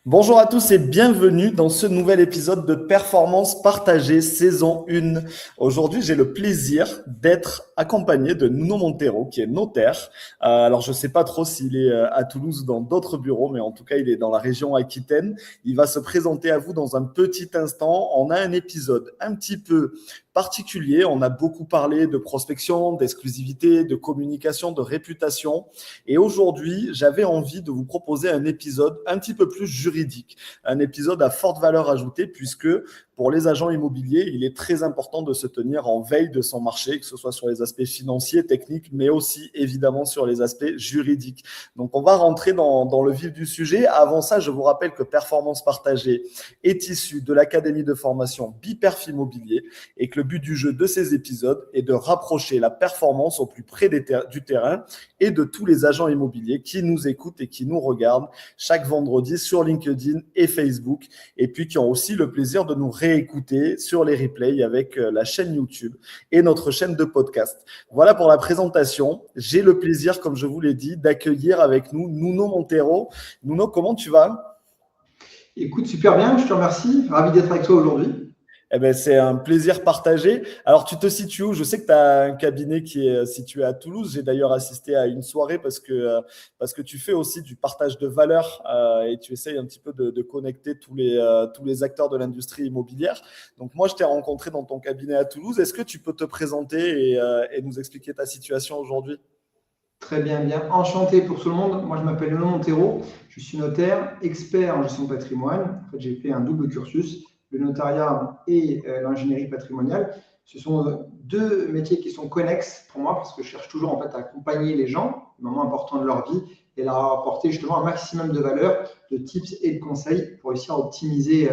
Bonjour à tous et bienvenue dans ce nouvel épisode de Performance partagée saison 1. Aujourd'hui, j'ai le plaisir d'être accompagné de Nuno Montero, qui est notaire. Alors, je ne sais pas trop s'il est à Toulouse ou dans d'autres bureaux, mais en tout cas, il est dans la région Aquitaine. Il va se présenter à vous dans un petit instant. On a un épisode un petit peu particulier. On a beaucoup parlé de prospection, d'exclusivité, de communication, de réputation. Et aujourd'hui, j'avais envie de vous proposer un épisode un petit peu plus juridique, un épisode à forte valeur ajoutée, puisque pour les agents immobiliers, il est très important de se tenir en veille de son marché, que ce soit sur les aspects financiers, techniques, mais aussi évidemment sur les aspects juridiques. Donc on va rentrer dans le vif du sujet. Avant ça, je vous rappelle que Performance Partagée est issue de l'Académie de formation Biperf Immobilier et que le but du jeu de ces épisodes est de rapprocher la performance au plus près du terrain et de tous les agents immobiliers qui nous écoutent et qui nous regardent chaque vendredi sur LinkedIn et Facebook, et puis qui ont aussi le plaisir de nous réécouter sur les replays avec la chaîne YouTube et notre chaîne de podcast. Voilà pour la présentation. J'ai le plaisir, comme je vous l'ai dit, d'accueillir avec nous Nuno Montero. Nuno, comment tu vas ? Écoute, super bien, je te remercie. Ravi d'être avec toi aujourd'hui. Eh ben, c'est un plaisir partagé. Alors, tu te situes où? Je sais que tu as un cabinet qui est situé à Toulouse. J'ai d'ailleurs assisté à une soirée parce que tu fais aussi du partage de valeur et tu essayes un petit peu de connecter tous les acteurs de l'industrie immobilière. Donc, moi, je t'ai rencontré dans ton cabinet à Toulouse. Est-ce que tu peux te présenter et nous expliquer ta situation aujourd'hui? Très bien, bien. Enchanté pour tout le monde. Moi, je m'appelle Nuno Montero. Je suis notaire, expert en gestion de patrimoine. En fait, j'ai fait un double cursus, le notariat et l'ingénierie patrimoniale. Ce sont deux métiers qui sont connexes pour moi parce que je cherche toujours en fait, à accompagner les gens, au moment important de leur vie, et leur apporter justement un maximum de valeur, de tips et de conseils pour réussir à optimiser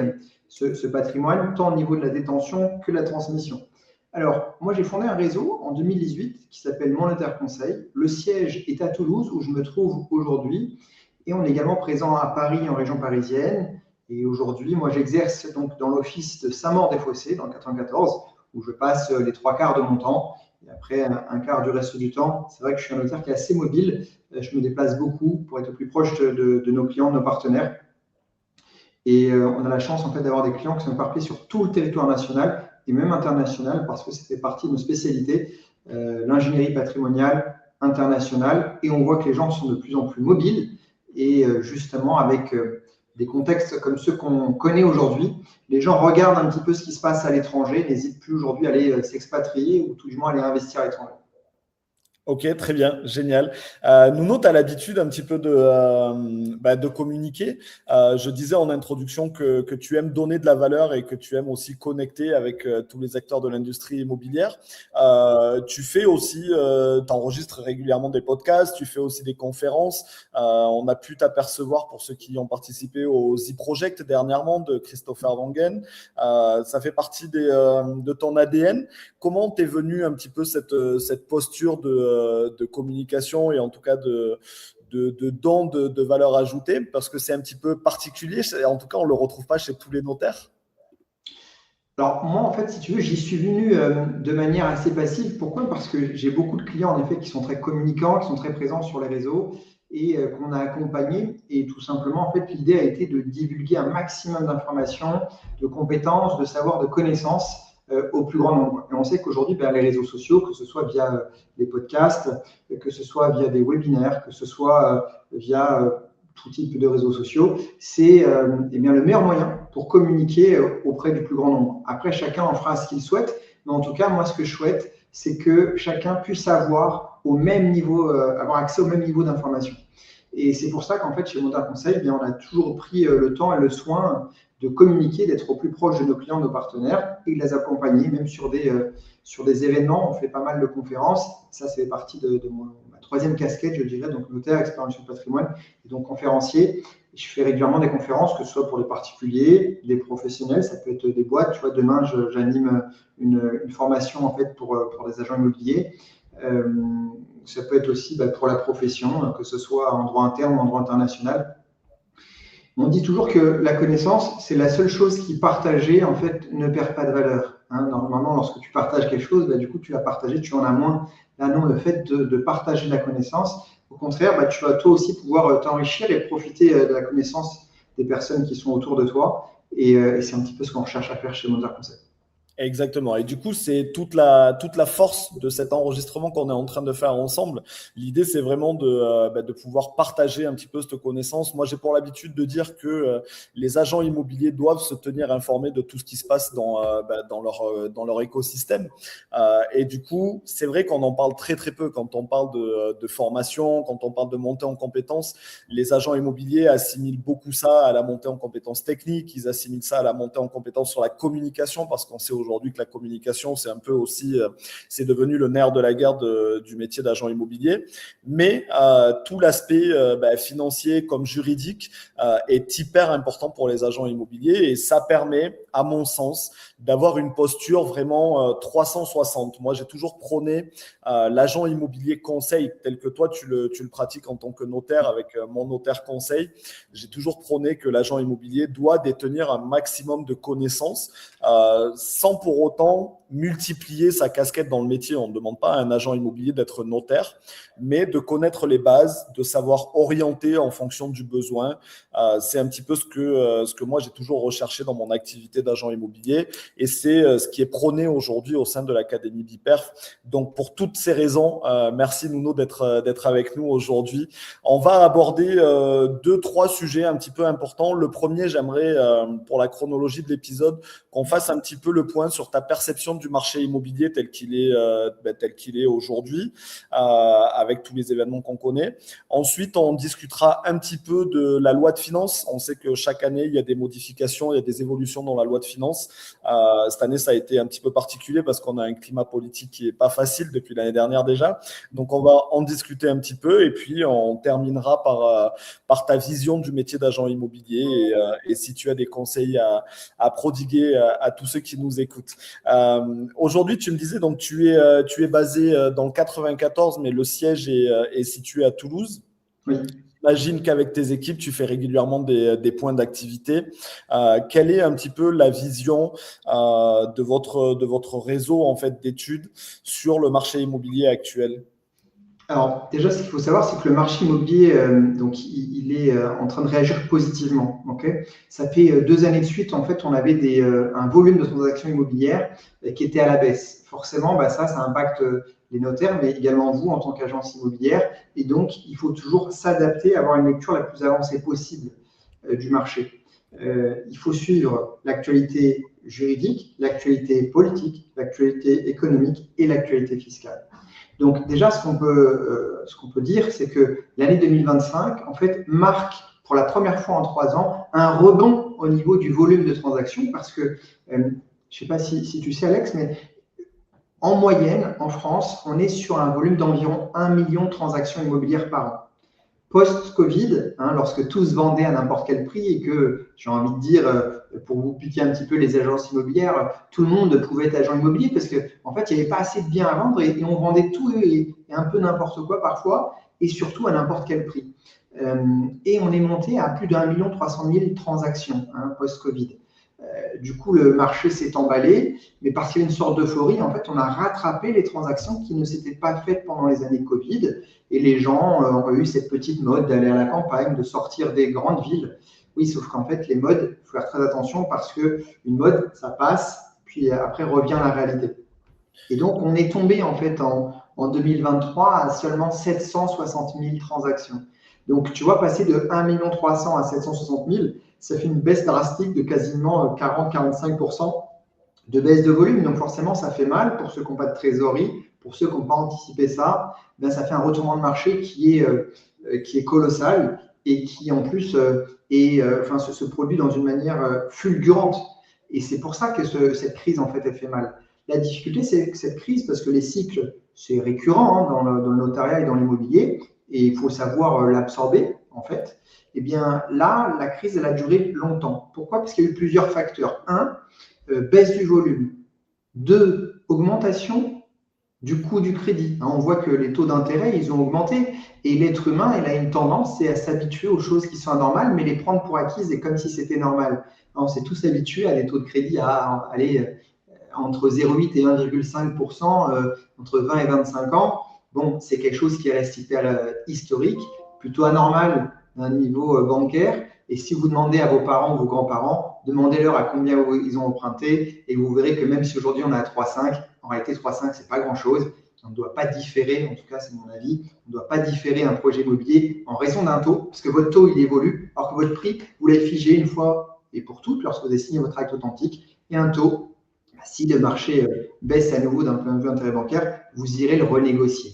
ce patrimoine, tant au niveau de la détention que de la transmission. Alors, moi, j'ai fondé un réseau en 2018 qui s'appelle Mon Notaire Conseil. Le siège est à Toulouse, où je me trouve aujourd'hui. Et on est également présent à Paris, en région parisienne. Et aujourd'hui, moi, j'exerce donc dans l'office de Saint-Maur-des-Fossés, dans le 94, où je passe les trois quarts de mon temps. Et après, un quart du reste du temps, c'est vrai que je suis un notaire qui est assez mobile. Je me déplace beaucoup pour être plus proche de nos clients, de nos partenaires. Et on a la chance en fait d'avoir des clients qui sont éparpillés sur tout le territoire national et même international parce que ça fait partie de nos spécialités, l'ingénierie patrimoniale internationale. Et on voit que les gens sont de plus en plus mobiles et justement avec des contextes comme ceux qu'on connaît aujourd'hui, les gens regardent un petit peu ce qui se passe à l'étranger, n'hésitent plus aujourd'hui à aller s'expatrier ou tout du moins à aller investir à l'étranger. Ok, très bien, génial. Nuno, tu as l'habitude un petit peu de communiquer. Je disais en introduction que tu aimes donner de la valeur et que tu aimes aussi connecter avec tous les acteurs de l'industrie immobilière. Tu fais aussi, tu enregistres régulièrement des podcasts, tu fais aussi des conférences. On a pu t'apercevoir pour ceux qui ont participé au Z-Project dernièrement de Christopher Wangen. Ça fait partie de ton ADN. Comment t'es venu un petit peu cette posture de communication et en tout cas de don de valeur ajoutée? Parce que c'est un petit peu particulier. En tout cas, on ne le retrouve pas chez tous les notaires. Alors moi, en fait, si tu veux, j'y suis venu de manière assez passive. Pourquoi? Parce que j'ai beaucoup de clients, en effet, qui sont très communicants, qui sont très présents sur les réseaux et qu'on a accompagnés. Et tout simplement, en fait, l'idée a été de divulguer un maximum d'informations, de compétences, de savoir, de connaissances au plus grand nombre. Et on sait qu'aujourd'hui, ben, les réseaux sociaux, que ce soit via les podcasts, que ce soit via des webinaires, que ce soit via tout type de réseaux sociaux, c'est eh bien, le meilleur moyen pour communiquer auprès du plus grand nombre. Après, chacun en fera ce qu'il souhaite, mais en tout cas, moi, ce que je souhaite, c'est que chacun puisse avoir au même niveau, avoir accès au même niveau d'information. Et c'est pour ça qu'en fait, chez Monta Conseil, eh bien, on a toujours pris le temps et le soin de communiquer, d'être au plus proche de nos clients, de nos partenaires et de les accompagner, même sur des événements. On fait pas mal de conférences. Ça, c'est partie de ma troisième casquette, je dirais, donc notaire, expert en gestion de patrimoine et donc conférencier. Je fais régulièrement des conférences, que ce soit pour les particuliers, des professionnels, ça peut être des boîtes. Tu vois, demain, j'anime une formation en fait pour des agents immobiliers. Ça peut être aussi pour la profession, que ce soit en droit interne ou en droit international. On dit toujours que la connaissance, c'est la seule chose qui, partagée, en fait, ne perd pas de valeur. Hein, normalement, lorsque tu partages quelque chose, du coup, tu l'as partagé, tu en as moins. Là, non, le fait de partager la connaissance, au contraire, tu vas toi aussi pouvoir t'enrichir et profiter de la connaissance des personnes qui sont autour de toi. Et c'est un petit peu ce qu'on recherche à faire chez Mozart Concept. Exactement. Et du coup, c'est toute la force de cet enregistrement qu'on est en train de faire ensemble. L'idée, c'est vraiment de pouvoir partager un petit peu cette connaissance. Moi, j'ai pour l'habitude de dire que les agents immobiliers doivent se tenir informés de tout ce qui se passe dans leur écosystème. Et du coup, c'est vrai qu'on en parle très, très peu quand on parle de formation, quand on parle de montée en compétences. Les agents immobiliers assimilent beaucoup ça à la montée en compétences techniques. Ils assimilent ça à la montée en compétences sur la communication parce qu'on sait aujourd'hui que la communication, c'est un peu aussi, c'est devenu le nerf de la guerre du métier d'agent immobilier. Mais tout l'aspect financier comme juridique est hyper important pour les agents immobiliers et ça permet, à mon sens, d'avoir une posture vraiment 360. Moi, j'ai toujours prôné l'agent immobilier conseil tel que toi, tu le pratiques en tant que notaire avec mon notaire conseil. J'ai toujours prôné que l'agent immobilier doit détenir un maximum de connaissances sans pour autant multiplier sa casquette dans le métier. On ne demande pas à un agent immobilier d'être notaire, mais de connaître les bases, de savoir orienter en fonction du besoin. C'est un petit peu ce que moi j'ai toujours recherché dans mon activité d'agent immobilier et c'est ce qui est prôné aujourd'hui au sein de l'Académie Biperf. Donc pour toutes ces raisons, merci Nuno d'être avec nous aujourd'hui. On va aborder deux, trois sujets un petit peu importants. Le premier, j'aimerais, pour la chronologie de l'épisode, qu'on fasse un petit peu le point sur ta perception du marché immobilier tel qu'il est aujourd'hui, avec tous les événements qu'on connaît. Ensuite, on discutera un petit peu de la loi de finances. On sait que chaque année, il y a des modifications, il y a des évolutions dans la loi de finances. Cette année, ça a été un petit peu particulier parce qu'on a un climat politique qui n'est pas facile depuis l'année dernière déjà. Donc, on va en discuter un petit peu et puis on terminera par ta vision du métier d'agent immobilier et si tu as des conseils à prodiguer à tous ceux qui nous écoutent. Aujourd'hui, tu me disais, donc tu es basé dans le 94, mais le siège est situé à Toulouse. Oui. J'imagine qu'avec tes équipes, tu fais régulièrement des points d'activité. Quelle est un petit peu la vision de votre réseau en fait d'études sur le marché immobilier actuel? Alors, déjà, ce qu'il faut savoir, c'est que le marché immobilier, donc, il est en train de réagir positivement. Okay, ça fait 2 années de suite, en fait, on avait un volume de transactions immobilières qui était à la baisse. Forcément, ça impacte les notaires, mais également vous en tant qu'agence immobilière. Et donc, il faut toujours s'adapter, avoir une lecture la plus avancée possible du marché. Il faut suivre l'actualité juridique, l'actualité politique, l'actualité économique et l'actualité fiscale. Donc déjà, ce qu'on peut dire, c'est que l'année 2025, en fait, marque pour la première fois en 3 ans un rebond au niveau du volume de transactions parce que, je ne sais pas si tu sais Alex, mais en moyenne, en France, on est sur un volume d'environ 1 million de transactions immobilières par an. Post-Covid, lorsque tout se vendait à n'importe quel prix et que, j'ai envie de dire, pour vous piquer un petit peu les agences immobilières, tout le monde pouvait être agent immobilier parce qu'en fait, il n'y avait pas assez de biens à vendre et on vendait tout et un peu n'importe quoi parfois et surtout à n'importe quel prix. Et on est monté à plus d'1,3 million transactions post-Covid. Du coup, le marché s'est emballé, mais parce qu'il y a une sorte d'euphorie, en fait, on a rattrapé les transactions qui ne s'étaient pas faites pendant les années Covid. Et les gens ont eu cette petite mode d'aller à la campagne, de sortir des grandes villes. Oui, sauf qu'en fait, les modes, il faut faire très attention parce qu'une mode, ça passe, puis après revient la réalité. Et donc, on est tombé en fait en 2023 à seulement 760 000 transactions. Donc, tu vois, passer de 1,3 million à 760 000, ça fait une baisse drastique de quasiment 40-45% de baisse de volume. Donc, forcément, ça fait mal pour ceux qui n'ont pas de trésorerie, pour ceux qui n'ont pas anticipé ça. Ça fait un retournement de marché qui est colossal et qui, en plus, se produit dans une manière fulgurante. Et c'est pour ça que cette crise, en fait, elle fait mal. La difficulté, c'est que cette crise, parce que les cycles, c'est récurrent dans le notariat et dans l'immobilier, et il faut savoir l'absorber, en fait. Eh bien, là, la crise, elle a duré longtemps. Pourquoi? Parce qu'il y a eu plusieurs facteurs. 1, baisse du volume. 2, augmentation du coût du crédit. On voit que les taux d'intérêt, ils ont augmenté. Et l'être humain, il a une tendance, c'est à s'habituer aux choses qui sont anormales, mais les prendre pour acquises et comme si c'était normal. On s'est tous habitués à des taux de crédit à aller entre 0,8 et 1,5% entre 20 et 25 ans. Bon, c'est quelque chose qui reste hyper historique, plutôt anormal un niveau bancaire. Et si vous demandez à vos parents ou vos grands-parents, demandez-leur à combien ils ont emprunté et vous verrez que même si aujourd'hui on est à 3,5, en réalité 3,5 c'est pas grand-chose. On ne doit pas différer, en tout cas c'est mon avis, on ne doit pas différer un projet immobilier en raison d'un taux, parce que votre taux il évolue, alors que votre prix, vous l'avez figé une fois et pour toutes lorsque vous avez signé votre acte authentique. Et un taux, si le marché baisse à nouveau d'un point de vue intérêt bancaire, vous irez le renégocier.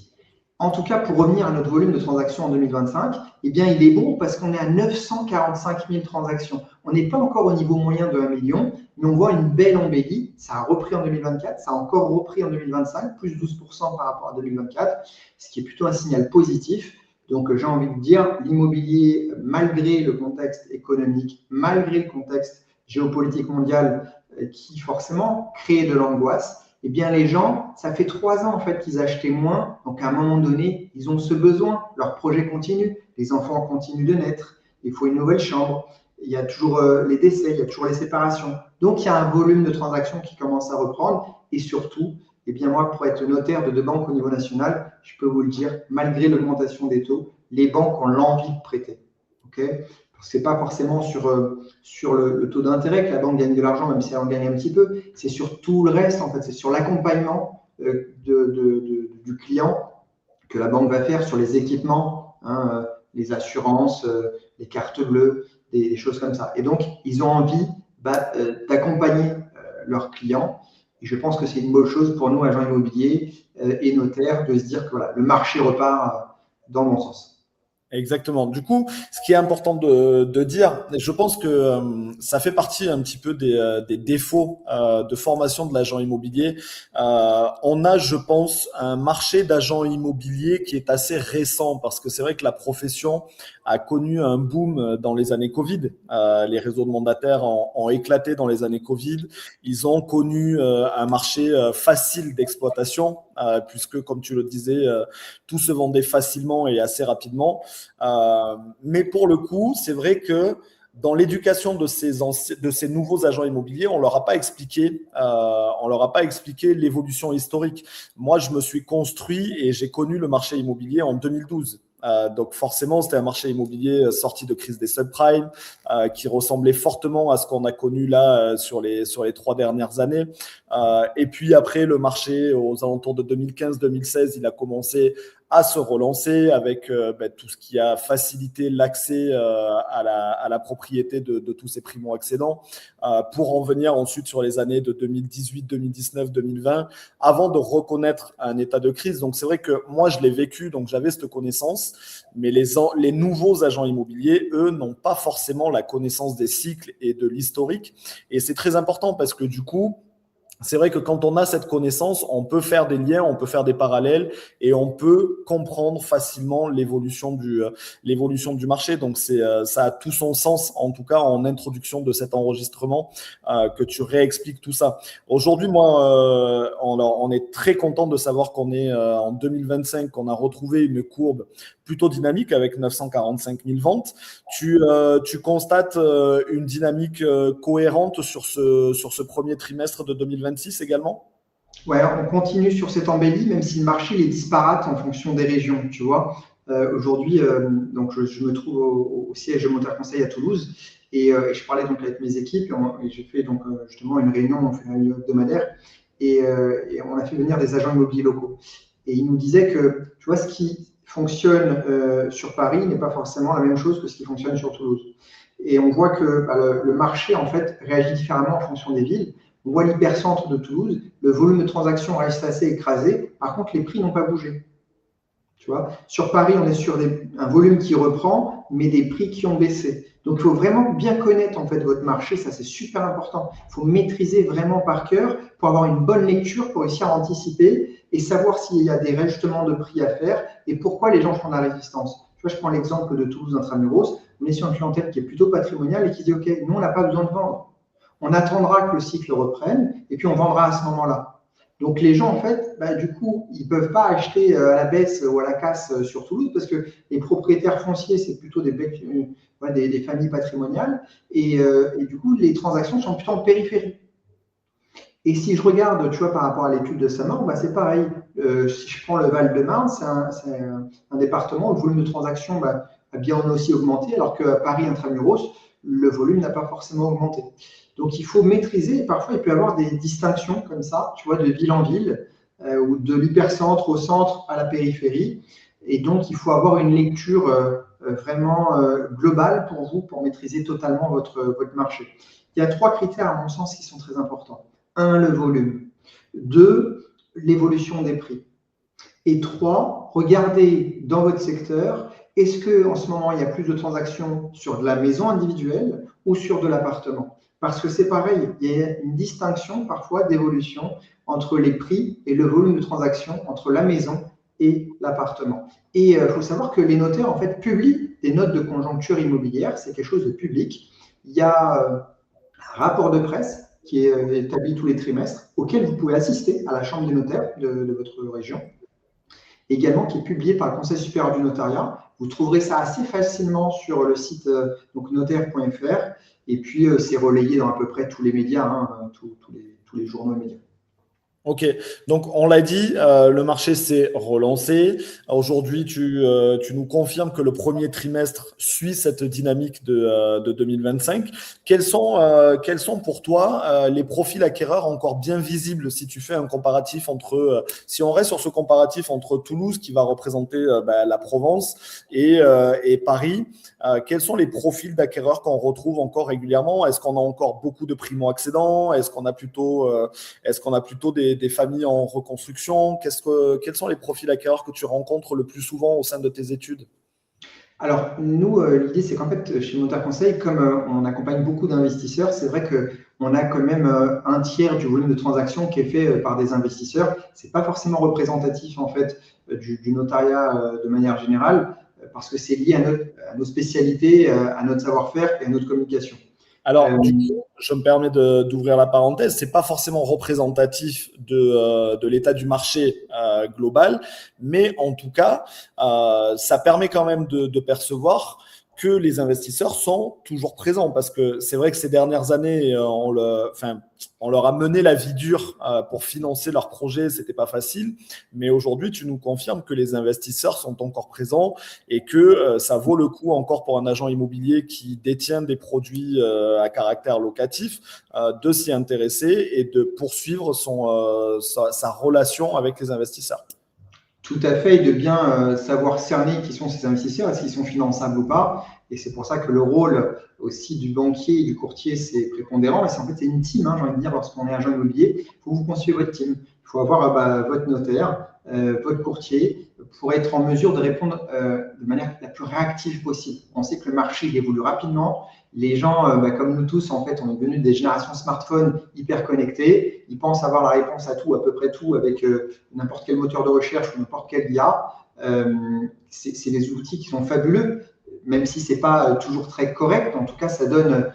En tout cas, pour revenir à notre volume de transactions en 2025, eh bien, il est bon parce qu'on est à 945 000 transactions. On n'est pas encore au niveau moyen de 1 million, mais on voit une belle embellie. Ça a repris en 2024, ça a encore repris en 2025, plus 12% par rapport à 2024, ce qui est plutôt un signal positif. Donc, j'ai envie de dire, l'immobilier, malgré le contexte économique, malgré le contexte géopolitique mondial qui forcément crée de l'angoisse, eh bien, les gens, ça fait 3 ans en fait qu'ils achetaient moins. Donc, à un moment donné, ils ont ce besoin. Leur projet continue. Les enfants continuent de naître. Il faut une nouvelle chambre. Il y a toujours les décès, il y a toujours les séparations. Donc, il y a un volume de transactions qui commence à reprendre. Et surtout, eh bien, moi, pour être notaire de 2 banques au niveau national, je peux vous le dire, malgré l'augmentation des taux, les banques ont l'envie de prêter. Okay, ce n'est pas forcément sur le taux d'intérêt que la banque gagne de l'argent, même si elle en gagne un petit peu. C'est sur tout le reste, en fait. C'est sur l'accompagnement du client que la banque va faire sur les équipements, hein, les assurances, les cartes bleues, des choses comme ça. Et donc, ils ont envie d'accompagner leurs clients. Et je pense que c'est une bonne chose pour nous, agents immobiliers et notaires, de se dire que voilà, le marché repart dans le bon sens. Exactement. Du coup, ce qui est important de dire, je pense que ça fait partie un petit peu des défauts de formation de l'agent immobilier. On a, je pense, un marché d'agents immobiliers qui est assez récent parce que c'est vrai que la profession a connu un boom dans les années Covid. Les réseaux de mandataires ont éclaté dans les années Covid. Ils ont connu un marché facile d'exploitation puisque, comme tu le disais, tout se vendait facilement et assez rapidement. Mais pour le coup, c'est vrai que dans l'éducation de ces nouveaux agents immobiliers, on leur a pas expliqué l'évolution historique. Moi, je me suis construit et j'ai connu le marché immobilier en 2012. Donc forcément, c'était un marché immobilier sorti de crise des subprimes, qui ressemblait fortement à ce qu'on a connu là sur les 3 dernières années. Et puis après, le marché aux alentours de 2015-2016, il a commencé à se relancer avec tout ce qui a facilité l'accès à la propriété de tous ces primo-accédants, pour en venir ensuite sur les années de 2018, 2019, 2020, avant de reconnaître un état de crise. Donc c'est vrai que moi, je l'ai vécu, donc j'avais cette connaissance, mais les nouveaux agents immobiliers, eux, n'ont pas forcément la connaissance des cycles et de l'historique. Et c'est très important parce que du coup, c'est vrai que quand on a cette connaissance, on peut faire des liens, on peut faire des parallèles et on peut comprendre facilement l'évolution du marché. Donc, ça a tout son sens, en tout cas en introduction de cet enregistrement, que tu réexpliques tout ça. Aujourd'hui, moi, on est très content de savoir qu'on est en 2025, qu'on a retrouvé une courbe plutôt dynamique avec 945 000 ventes. Tu constates une dynamique cohérente sur ce premier trimestre de 2026 également? Ouais, on continue sur cette embellie, même si le marché est disparate en fonction des régions, tu vois. Aujourd'hui, donc je me trouve au siège de Montaire Conseil à Toulouse et je parlais donc avec mes équipes et j'ai fait donc justement une réunion, on fait une réunion hebdomadaire et on a fait venir des agents immobiliers locaux. Et ils nous disaient que, tu vois, ce qui fonctionne sur Paris n'est pas forcément la même chose que ce qui fonctionne sur Toulouse. Et on voit que le marché, en fait, réagit différemment en fonction des villes. On voit l'hypercentre de Toulouse, le volume de transactions reste assez écrasé. Par contre, les prix n'ont pas bougé. Tu vois, sur Paris, on est sur un volume qui reprend, mais des prix qui ont baissé. Donc, il faut vraiment bien connaître en fait votre marché. Ça, c'est super important. Il faut maîtriser vraiment par cœur pour avoir une bonne lecture, pour réussir à anticiper et savoir s'il y a des rajustements de prix à faire et pourquoi les gens font de la résistance. Tu vois, je prends l'exemple de Toulouse Intramuros. On est sur une clientèle qui est plutôt patrimoniale et qui dit, OK, nous, on n'a pas besoin de vendre. On attendra que le cycle reprenne et puis on vendra à ce moment-là. Donc les gens, en fait, du coup, ils ne peuvent pas acheter à la baisse ou à la casse sur Toulouse parce que les propriétaires fonciers, c'est plutôt des familles patrimoniales et du coup, les transactions sont plutôt en périphérie. Et si je regarde, tu vois, par rapport à l'étude de Samar, c'est pareil. Si je prends le Val-de-Marne, c'est un département où le volume de transactions eh bien, on a aussi augmenté, alors qu'à Paris intramuros, le volume n'a pas forcément augmenté. Donc, il faut maîtriser. Et parfois, il peut y avoir des distinctions comme ça, tu vois, de ville en ville ou de l'hypercentre au centre à la périphérie. Et donc, il faut avoir une lecture vraiment globale pour vous, pour maîtriser totalement votre marché. Il y a 3 critères, à mon sens, qui sont très importants. 1, le volume. 2, l'évolution des prix. Et 3, regardez dans votre secteur, est-ce qu'en ce moment, il y a plus de transactions sur de la maison individuelle ou sur de l'appartement? Parce que c'est pareil, il y a une distinction parfois d'évolution entre les prix et le volume de transactions entre la maison et l'appartement. Et il faut savoir que les notaires, en fait, publient des notes de conjoncture immobilière, c'est quelque chose de public. Il y a un rapport de presse qui est établi tous les trimestres, auquel vous pouvez assister à la chambre des notaires de votre région, également qui est publié par le Conseil supérieur du notariat. Vous trouverez ça assez facilement sur le site notaire.fr, et puis c'est relayé dans à peu près tous les médias, tous les journaux et médias. Ok, donc on l'a dit, le marché s'est relancé. Aujourd'hui, tu nous confirmes que le premier trimestre suit cette dynamique de 2025. Quels sont pour toi les profils acquéreurs encore bien visibles si tu fais un comparatif si on reste sur ce comparatif entre Toulouse qui va représenter la Provence et Paris, quels sont les profils d'acquéreurs qu'on retrouve encore régulièrement? Est-ce qu'on a encore beaucoup de primo-accédants? Est-ce qu'on a plutôt des familles en reconstruction? Quels sont les profils acquéreurs que tu rencontres le plus souvent au sein de tes études? Alors, nous, l'idée, c'est qu'en fait, chez Notaire Conseil, comme on accompagne beaucoup d'investisseurs, c'est vrai qu'on a quand même un tiers du volume de transactions qui est fait par des investisseurs. Ce n'est pas forcément représentatif, en fait, du notariat de manière générale, parce que c'est lié à nos spécialités, à notre savoir-faire et à notre communication. Alors, du coup, je me permets d'ouvrir la parenthèse, c'est pas forcément représentatif de l'état du marché global, mais en tout cas, ça permet quand même de percevoir que les investisseurs sont toujours présents parce que c'est vrai que ces dernières années, on leur a mené la vie dure pour financer leurs projets, c'était pas facile, mais aujourd'hui, tu nous confirmes que les investisseurs sont encore présents et que ça vaut le coup encore pour un agent immobilier qui détient des produits à caractère locatif de s'y intéresser et de poursuivre sa relation avec les investisseurs. Tout à fait, et de bien savoir cerner qui sont ces investisseurs, est-ce qu'ils sont finançables ou pas. Et c'est pour ça que le rôle aussi du banquier et du courtier, c'est prépondérant. Et c'est en fait c'est une team, j'ai envie de dire, lorsqu'on est agent immobilier, il faut vous constituer votre team. Il faut avoir votre notaire, votre courtier, pour être en mesure de répondre de manière la plus réactive possible. On sait que le marché il évolue rapidement. Les gens, comme nous tous, en fait, on est devenus des générations smartphones hyper connectées. Ils pensent avoir la réponse à tout, à peu près tout, avec n'importe quel moteur de recherche ou n'importe quel IA. C'est des outils qui sont fabuleux, même si ce n'est pas toujours très correct. En tout cas, ça donne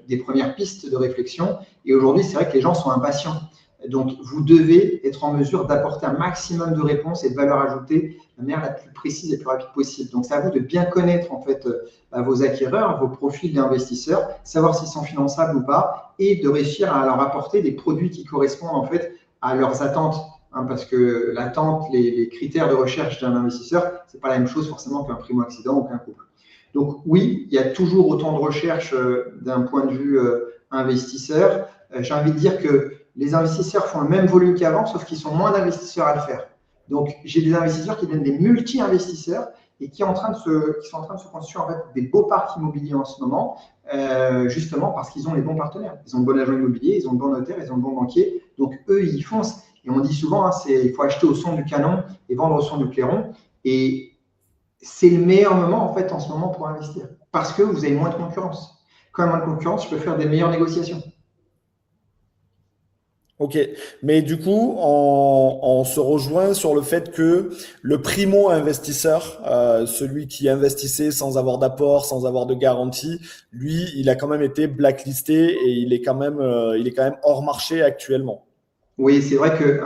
des premières pistes de réflexion. Et aujourd'hui, c'est vrai que les gens sont impatients. Donc, vous devez être en mesure d'apporter un maximum de réponses et de valeur ajoutée de manière la plus précise et la plus rapide possible. Donc, c'est à vous de bien connaître en fait vos acquéreurs, vos profils d'investisseurs, savoir s'ils sont finançables ou pas, et de réussir à leur apporter des produits qui correspondent en fait à leurs attentes. Parce que l'attente, les critères de recherche d'un investisseur, c'est pas la même chose forcément qu'un primo-accédant ou qu'un couple. Donc oui, il y a toujours autant de recherche d'un point de vue investisseur. J'ai envie de dire que les investisseurs font le même volume qu'avant, sauf qu'ils sont moins d'investisseurs à le faire. Donc, j'ai des investisseurs qui deviennent des multi-investisseurs et qui sont en train de se construire en fait, des beaux parcs immobiliers en ce moment, justement parce qu'ils ont les bons partenaires. Ils ont le bon agent immobilier, ils ont le bon notaire, ils ont le bon banquier. Donc, eux, ils foncent. Et on dit souvent, il faut acheter au son du canon et vendre au son du clairon. Et c'est le meilleur moment, en fait, en ce moment pour investir. Parce que vous avez moins de concurrence. Quand il y a moins de concurrence, je peux faire des meilleures négociations. Ok, mais du coup, on se rejoint sur le fait que le primo-investisseur, celui qui investissait sans avoir d'apport, sans avoir de garantie, lui, il a quand même été blacklisté et il est quand même hors marché actuellement. Oui, c'est vrai que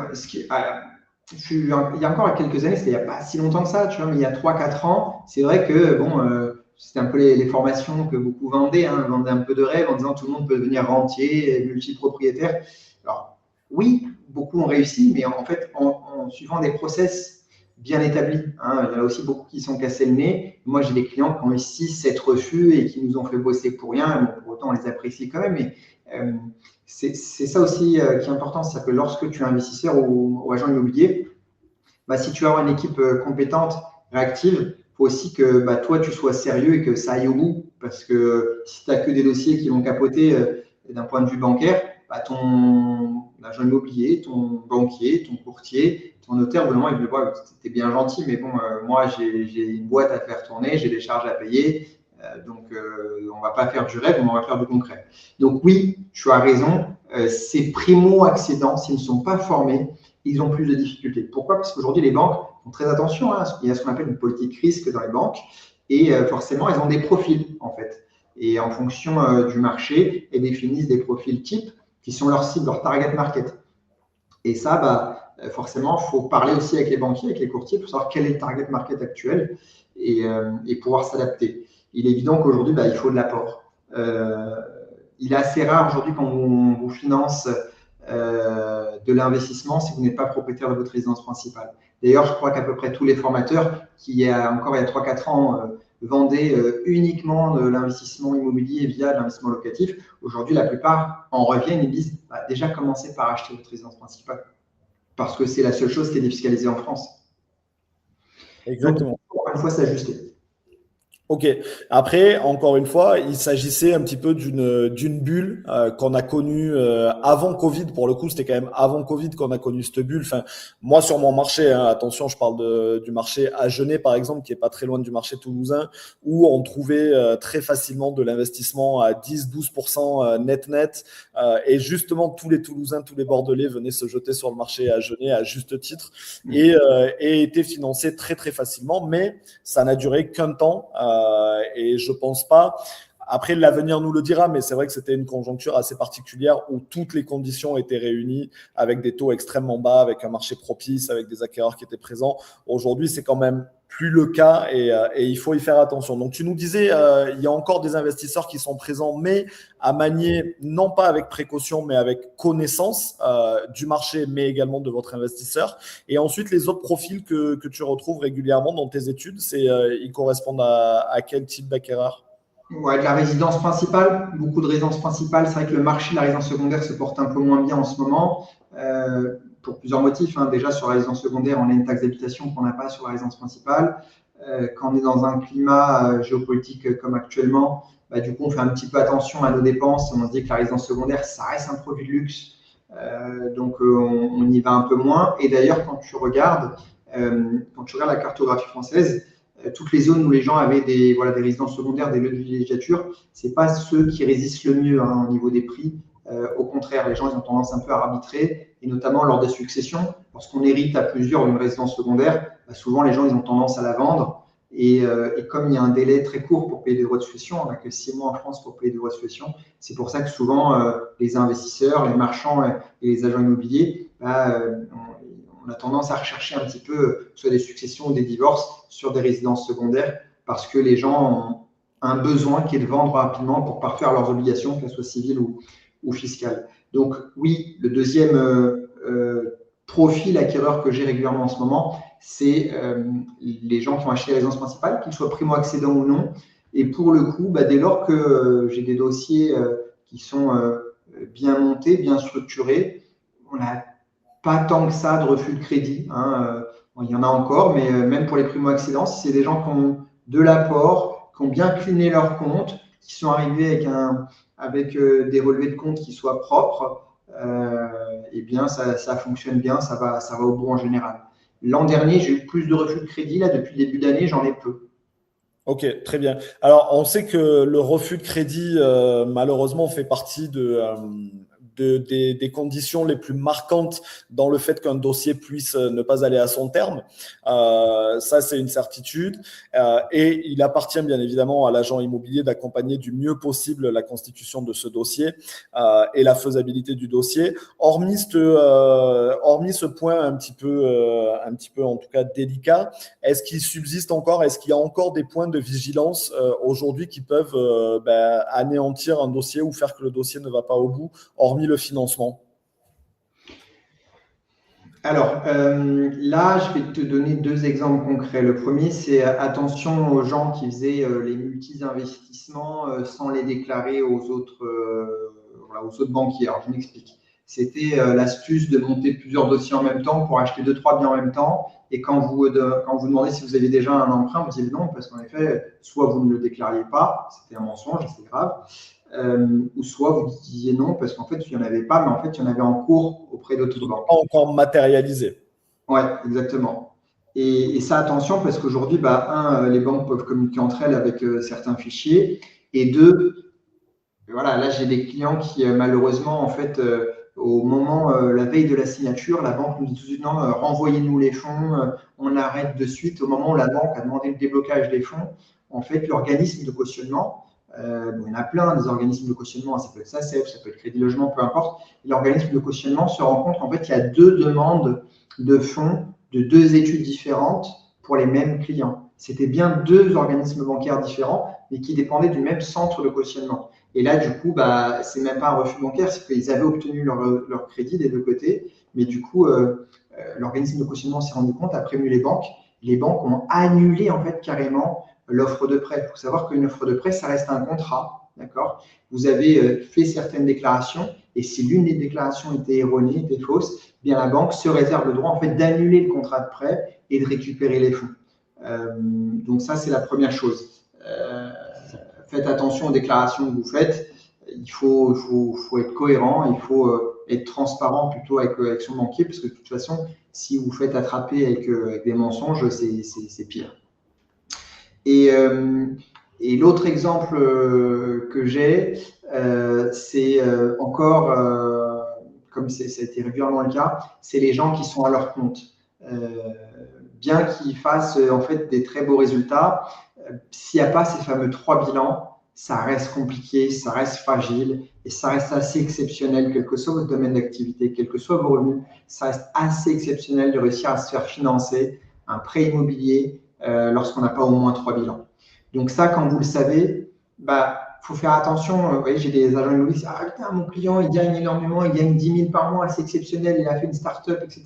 il y a encore quelques années, c'était il n'y a pas si longtemps que ça, tu vois, mais il y a 3 4 ans, c'est vrai que c'était un peu les formations que beaucoup vendaient, vendaient un peu de rêve en disant tout le monde peut devenir rentier, multipropriétaire. Alors, oui, beaucoup ont réussi, mais en fait, en suivant des process bien établis. Hein. Il y en a aussi beaucoup qui sont cassés le nez. Moi, j'ai des clients qui ont eu 6-7 refus et qui nous ont fait bosser pour rien. Bon, pour autant, on les apprécie quand même. Mais c'est ça aussi qui est important. C'est-à-dire que lorsque tu es investisseur ou agent immobilier, si tu as une équipe compétente, réactive, il faut aussi que toi, tu sois sérieux et que ça aille au bout. Parce que si tu n'as que des dossiers qui vont capoter d'un point de vue bancaire, ton agent immobilier, ton banquier, ton courtier, ton notaire, au bout d'un moment, il me dit c'était bien gentil, mais bon, moi, j'ai une boîte à faire tourner, j'ai des charges à payer. Donc, on ne va pas faire du rêve, on va faire du concret. Donc, oui, tu as raison. Ces primo-accédants, s'ils ne sont pas formés, ils ont plus de difficultés. Pourquoi? Parce qu'aujourd'hui, les banques font très attention. Hein. Il y a ce qu'on appelle une politique risque dans les banques. Et forcément, elles ont des profils, en fait. Et en fonction du marché, elles définissent des profils types qui sont leurs cibles, leur target market. Et ça, forcément, il faut parler aussi avec les banquiers, avec les courtiers pour savoir quel est le target market actuel et pouvoir s'adapter. Il est évident qu'aujourd'hui, il faut de l'apport. Il est assez rare aujourd'hui quand on vous finance de l'investissement si vous n'êtes pas propriétaire de votre résidence principale. D'ailleurs, je crois qu'à peu près tous les formateurs qui, il y a 3-4 ans, vendaient uniquement de l'investissement immobilier via l'investissement locatif, aujourd'hui, la plupart en reviennent et disent déjà commencez par acheter votre résidence principale parce que c'est la seule chose qui est défiscalisée en France. Exactement. Donc, encore une fois, s'ajuster. Ok. Après, encore une fois, il s'agissait un petit peu d'une bulle qu'on a connue avant Covid. Pour le coup, c'était quand même avant Covid qu'on a connu cette bulle. Enfin, moi, sur mon marché, attention, je parle du marché Agenais, par exemple, qui est pas très loin du marché toulousain, où on trouvait très facilement de l'investissement à 10-12% net. Et justement, tous les Toulousains, tous les Bordelais venaient se jeter sur le marché Agenais à juste titre et étaient financés très, très facilement. Mais ça n'a duré qu'un temps. Et je pense pas. Après, l'avenir nous le dira, mais c'est vrai que c'était une conjoncture assez particulière où toutes les conditions étaient réunies avec des taux extrêmement bas, avec un marché propice, avec des acquéreurs qui étaient présents. Aujourd'hui, c'est quand même plus le cas et il faut y faire attention. Donc, tu nous disais, il y a encore des investisseurs qui sont présents, mais à manier, non pas avec précaution, mais avec connaissance du marché, mais également de votre investisseur. Et ensuite, les autres profils que tu retrouves régulièrement dans tes études, ils correspondent à quel type d'acquéreur? Ouais, de la résidence principale, beaucoup de résidences principales. C'est vrai que le marché de la résidence secondaire se porte un peu moins bien en ce moment, pour plusieurs motifs. Hein. Déjà, sur la résidence secondaire, on a une taxe d'habitation qu'on n'a pas sur la résidence principale. Quand on est dans un climat géopolitique comme actuellement, du coup, on fait un petit peu attention à nos dépenses. On se dit que la résidence secondaire, ça reste un produit de luxe. Donc, on y va un peu moins. Et d'ailleurs, quand tu regardes la cartographie française, toutes les zones où les gens avaient des résidences secondaires, des lieux de villégiature, ce n'est pas ceux qui résistent le mieux au niveau des prix. Au contraire, les gens ils ont tendance un peu à arbitrer, et notamment lors des successions. Lorsqu'on hérite à plusieurs d'une résidence secondaire, souvent les gens ils ont tendance à la vendre. Et comme il y a un délai très court pour payer des droits de succession, on n'a que 6 mois en France pour payer des droits de succession, c'est pour ça que souvent les investisseurs, les marchands et les agents immobiliers, on a tendance à rechercher un petit peu soit des successions ou des divorces sur des résidences secondaires parce que les gens ont un besoin qui est de vendre rapidement pour parfaire leurs obligations, qu'elles soient civiles ou fiscales. Donc oui, le deuxième profil acquéreur que j'ai régulièrement en ce moment, c'est les gens qui ont acheté la résidence principale, qu'ils soient primo-accédants ou non. Et pour le coup, dès lors que j'ai des dossiers qui sont bien montés, bien structurés, on a pas tant que ça de refus de crédit. Hein. Il y en a encore, mais même pour les primo-accédants, si c'est des gens qui ont de l'apport, qui ont bien cliné leur compte, qui sont arrivés avec des relevés de compte qui soient propres, eh bien, ça fonctionne bien, ça va au bout en général. L'an dernier, j'ai eu plus de refus de crédit. Là, depuis le début d'année, j'en ai peu. Ok, très bien. Alors, on sait que le refus de crédit, malheureusement, fait partie des conditions les plus marquantes dans le fait qu'un dossier puisse ne pas aller à son terme. Ça, c'est une certitude. Et il appartient bien évidemment à l'agent immobilier d'accompagner du mieux possible la constitution de ce dossier et la faisabilité du dossier. Hormis ce point un petit peu en tout cas délicat, est-ce qu'il subsiste encore, est-ce qu'il y a encore des points de vigilance aujourd'hui qui peuvent anéantir un dossier ou faire que le dossier ne va pas au bout, hormis le financement? Alors là, je vais te donner deux exemples concrets. Le premier, c'est attention aux gens qui faisaient les multi-investissements sans les déclarer voilà, aux autres banquiers. Alors, je m'explique. C'était l'astuce de monter plusieurs dossiers en même temps pour acheter deux, trois biens en même temps. Et quand vous demandez si vous avez déjà un emprunt, vous dites non, parce qu'en effet, soit vous ne le déclariez pas, c'était un mensonge, c'est grave, ou soit vous disiez non, parce qu'en fait, il n'y en avait pas, mais en fait, il y en avait en cours auprès d'autres banques. Pas encore matérialisé. Ouais, exactement. Et ça, attention, parce qu'aujourd'hui, les banques peuvent communiquer entre elles avec certains fichiers. Et deux, voilà, là, j'ai des clients qui, malheureusement, en fait, au moment, la veille de la signature, la banque nous dit tout de suite, non, renvoyez-nous les fonds, on arrête de suite. Au moment où la banque a demandé le déblocage des fonds, en fait, l'organisme de cautionnement, il y en a plein, des organismes de cautionnement, ça peut être SACEF, ça peut être Crédit Logement, peu importe. L'organisme de cautionnement se rend compte qu'en fait, il y a deux demandes de fonds de deux études différentes pour les mêmes clients. C'était bien deux organismes bancaires différents, mais qui dépendaient du même centre de cautionnement. Et là, du coup, c'est même pas un refus bancaire, c'est qu'ils avaient obtenu leur crédit des deux côtés, mais du coup, l'organisme de cautionnement s'est rendu compte, a prévenu les banques. Les banques ont annulé en fait carrément l'offre de prêt. Il faut savoir qu'une offre de prêt, ça reste un contrat, d'accord? Vous avez fait certaines déclarations, et si l'une des déclarations était erronée, était fausse, eh bien la banque se réserve le droit en fait d'annuler le contrat de prêt et de récupérer les fonds. Donc ça, c'est la première chose. Faites attention aux déclarations que vous faites. Il faut être cohérent, il faut être transparent plutôt avec son banquier, parce que de toute façon, si vous faites attraper avec des mensonges, c'est pire. Et l'autre exemple que j'ai, c'est encore, comme ça a été régulièrement le cas, c'est les gens qui sont à leur compte. Bien qu'ils fassent en fait des très beaux résultats, s'il n'y a pas ces fameux 3 bilans, ça reste compliqué, ça reste fragile et ça reste assez exceptionnel, quel que soit votre domaine d'activité, quels que soient vos revenus, ça reste assez exceptionnel de réussir à se faire financer un prêt immobilier lorsqu'on n'a pas au moins 3 bilans. Donc ça, quand vous le savez, faut faire attention. Vous voyez, j'ai des agents immobiliers qui disent « Ah putain, mon client, il gagne énormément, il gagne 10 000 par mois, c'est exceptionnel, il a fait une start-up, etc. »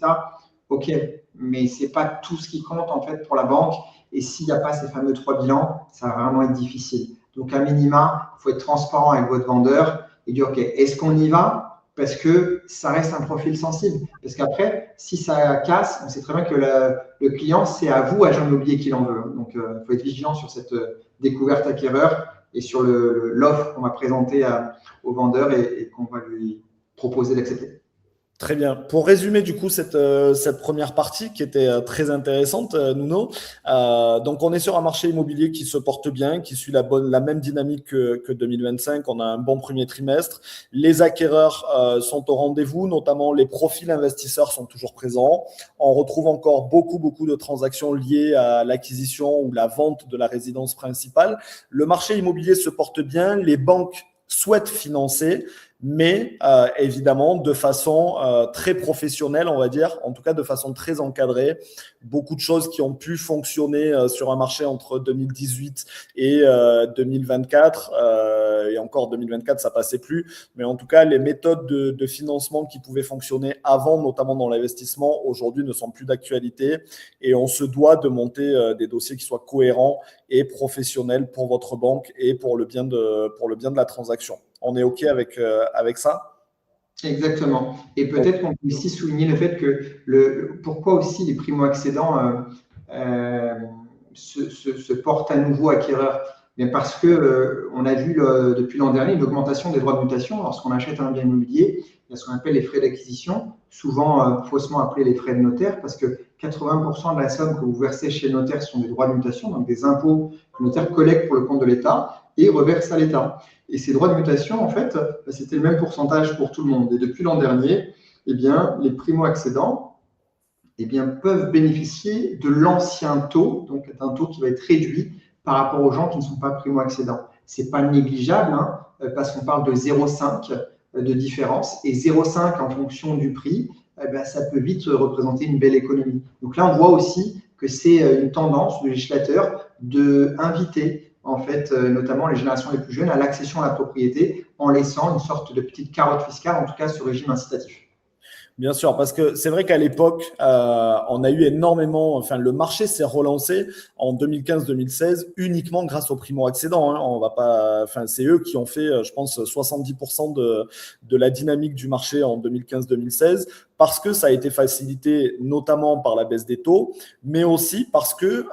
Ok, mais ce n'est pas tout ce qui compte en fait pour la banque. Et s'il n'y a pas ces fameux 3 bilans, ça va vraiment être difficile. Donc, à minima, il faut être transparent avec votre vendeur et dire, OK, est-ce qu'on y va? Parce que ça reste un profil sensible. Parce qu'après, si ça casse, on sait très bien que le client, c'est à vous, agent immobilier, qu'il en veut. Donc, il faut être vigilant sur cette découverte acquéreur et sur l'offre qu'on va présenter au vendeur et qu'on va lui proposer d'accepter. Très bien. Pour résumer du coup cette première partie qui était très intéressante, Nuno. Donc on est sur un marché immobilier qui se porte bien, qui suit la même dynamique que 2025. On a un bon premier trimestre. Les acquéreurs sont au rendez-vous, notamment les profils investisseurs sont toujours présents. On retrouve encore beaucoup de transactions liées à l'acquisition ou la vente de la résidence principale. Le marché immobilier se porte bien. Les banques souhaitent financer, mais évidemment de façon très professionnelle, on va dire, en tout cas de façon très encadrée. Beaucoup de choses qui ont pu fonctionner sur un marché entre 2018 et 2024, et encore 2024, ça passait plus, mais en tout cas, les méthodes de financement qui pouvaient fonctionner avant, notamment dans l'investissement, aujourd'hui ne sont plus d'actualité, et on se doit de monter des dossiers qui soient cohérents et professionnels pour votre banque et pour le bien de la transaction. On est OK avec ça? Exactement. Et peut-être qu'on peut aussi souligner le fait que pourquoi aussi les primo-accédants se portent à nouveau acquéreurs. Mais parce que on a vu depuis l'an dernier une augmentation des droits de mutation. Lorsqu'on achète un bien immobilier, il y a ce qu'on appelle les frais d'acquisition, souvent faussement appelés les frais de notaire, parce que 80% de la somme que vous versez chez le notaire sont des droits de mutation, donc des impôts que le notaire collecte pour le compte de l'État et reverse à l'État. Et ces droits de mutation, en fait, c'était le même pourcentage pour tout le monde. Et depuis l'an dernier, eh bien, les primo-accédants peuvent bénéficier de l'ancien taux, donc un taux qui va être réduit par rapport aux gens qui ne sont pas primo-accédants. Ce n'est pas négligeable, parce qu'on parle de 0,5 de différence. Et 0,5 en fonction du prix, ça peut vite représenter une belle économie. Donc là, on voit aussi que c'est une tendance du législateur d'inviter en fait, notamment les générations les plus jeunes, à l'accession à la propriété en laissant une sorte de petite carotte fiscale, en tout cas ce régime incitatif. Bien sûr, parce que c'est vrai qu'à l'époque, on a eu énormément, enfin, le marché s'est relancé en 2015-2016 uniquement grâce aux primo-accédants, hein. On va pas, enfin, c'est eux qui ont fait, je pense, 70% de la dynamique du marché en 2015-2016 parce que ça a été facilité notamment par la baisse des taux, mais aussi parce que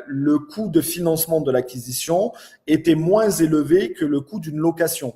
le coût de financement de l'acquisition était moins élevé que le coût d'une location.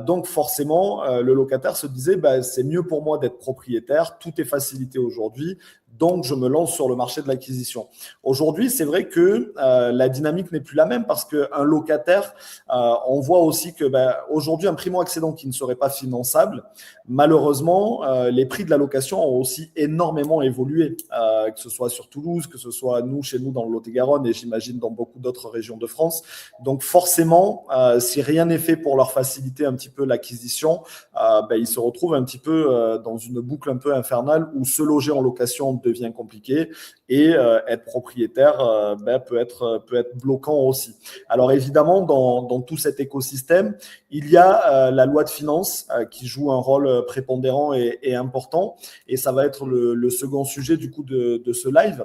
Donc forcément, le locataire se disait, bah, c'est mieux pour moi d'être propriétaire, tout est facilité aujourd'hui, donc je me lance sur le marché de l'acquisition. Aujourd'hui, c'est vrai que la dynamique n'est plus la même parce qu'un locataire, on voit aussi que bah, aujourd'hui, un primo-accédant qui ne serait pas finançable, malheureusement, les prix de la location ont aussi énormément évolué, que ce soit sur Toulouse, que ce soit nous, chez nous dans le Lot-et-Garonne et j'imagine dans beaucoup d'autres régions de France. Donc forcément, si rien n'est fait pour leur faciliter un petit peu l'acquisition, ben, ils se retrouvent un petit peu dans une boucle un peu infernale où se loger en location devient compliqué et être propriétaire ben, peut être bloquant aussi. Alors évidemment, dans tout cet écosystème, il y a la loi de finances qui joue un rôle prépondérant et important et ça va être le second sujet du coup de ce live.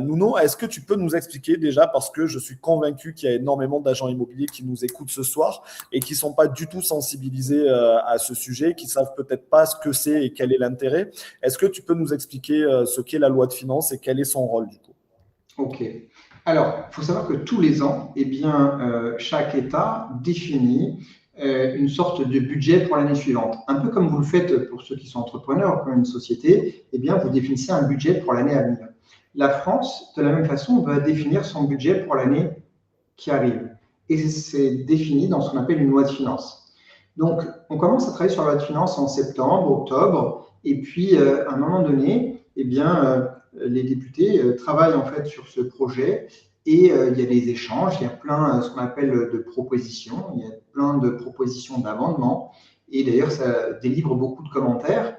Nuno, est-ce que tu peux nous expliquer déjà, parce que je suis convaincu qu'il y a énormément d'agents immobiliers qui nous écoutent ce soir et qui ne sont pas du tout sensibilisés à ce sujet, qui ne savent peut-être pas ce que c'est et quel est l'intérêt. Est-ce que tu peux nous expliquer ce qu'est la loi de finances et quel est son rôle du coup? Ok. Alors, il faut savoir que tous les ans, eh bien, chaque État définit une sorte de budget pour l'année suivante. Un peu comme vous le faites pour ceux qui sont entrepreneurs, comme une société, eh bien, vous définissez un budget pour l'année à venir. La France, de la même façon, va définir son budget pour l'année qui arrive. Et c'est défini dans ce qu'on appelle une loi de finances. Donc, on commence à travailler sur la loi de finances en septembre, octobre, et puis à un moment donné, eh bien, les députés travaillent en fait sur ce projet et il y a des échanges, il y a plein ce qu'on appelle de propositions, il y a plein de propositions d'amendements et d'ailleurs ça délivre beaucoup de commentaires.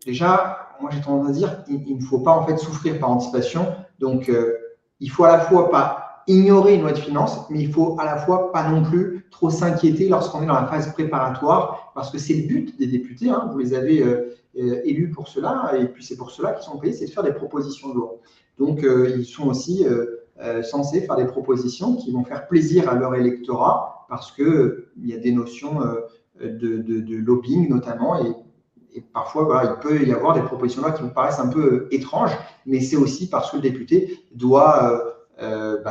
Déjà, moi j'ai tendance à dire il ne faut pas en fait souffrir par anticipation, donc il faut à la fois pas ignorer une loi de finances, mais il faut à la fois pas non plus trop s'inquiéter lorsqu'on est dans la phase préparatoire, parce que c'est le but des députés, hein, vous les avez élus pour cela, et puis c'est pour cela qu'ils sont payés, c'est de faire des propositions de loi. Donc ils sont aussi censés faire des propositions qui vont faire plaisir à leur électorat, parce qu'il y a des notions de lobbying notamment, et parfois, voilà, il peut y avoir des propositions de loi qui vous paraissent un peu étranges, mais c'est aussi parce que le député doit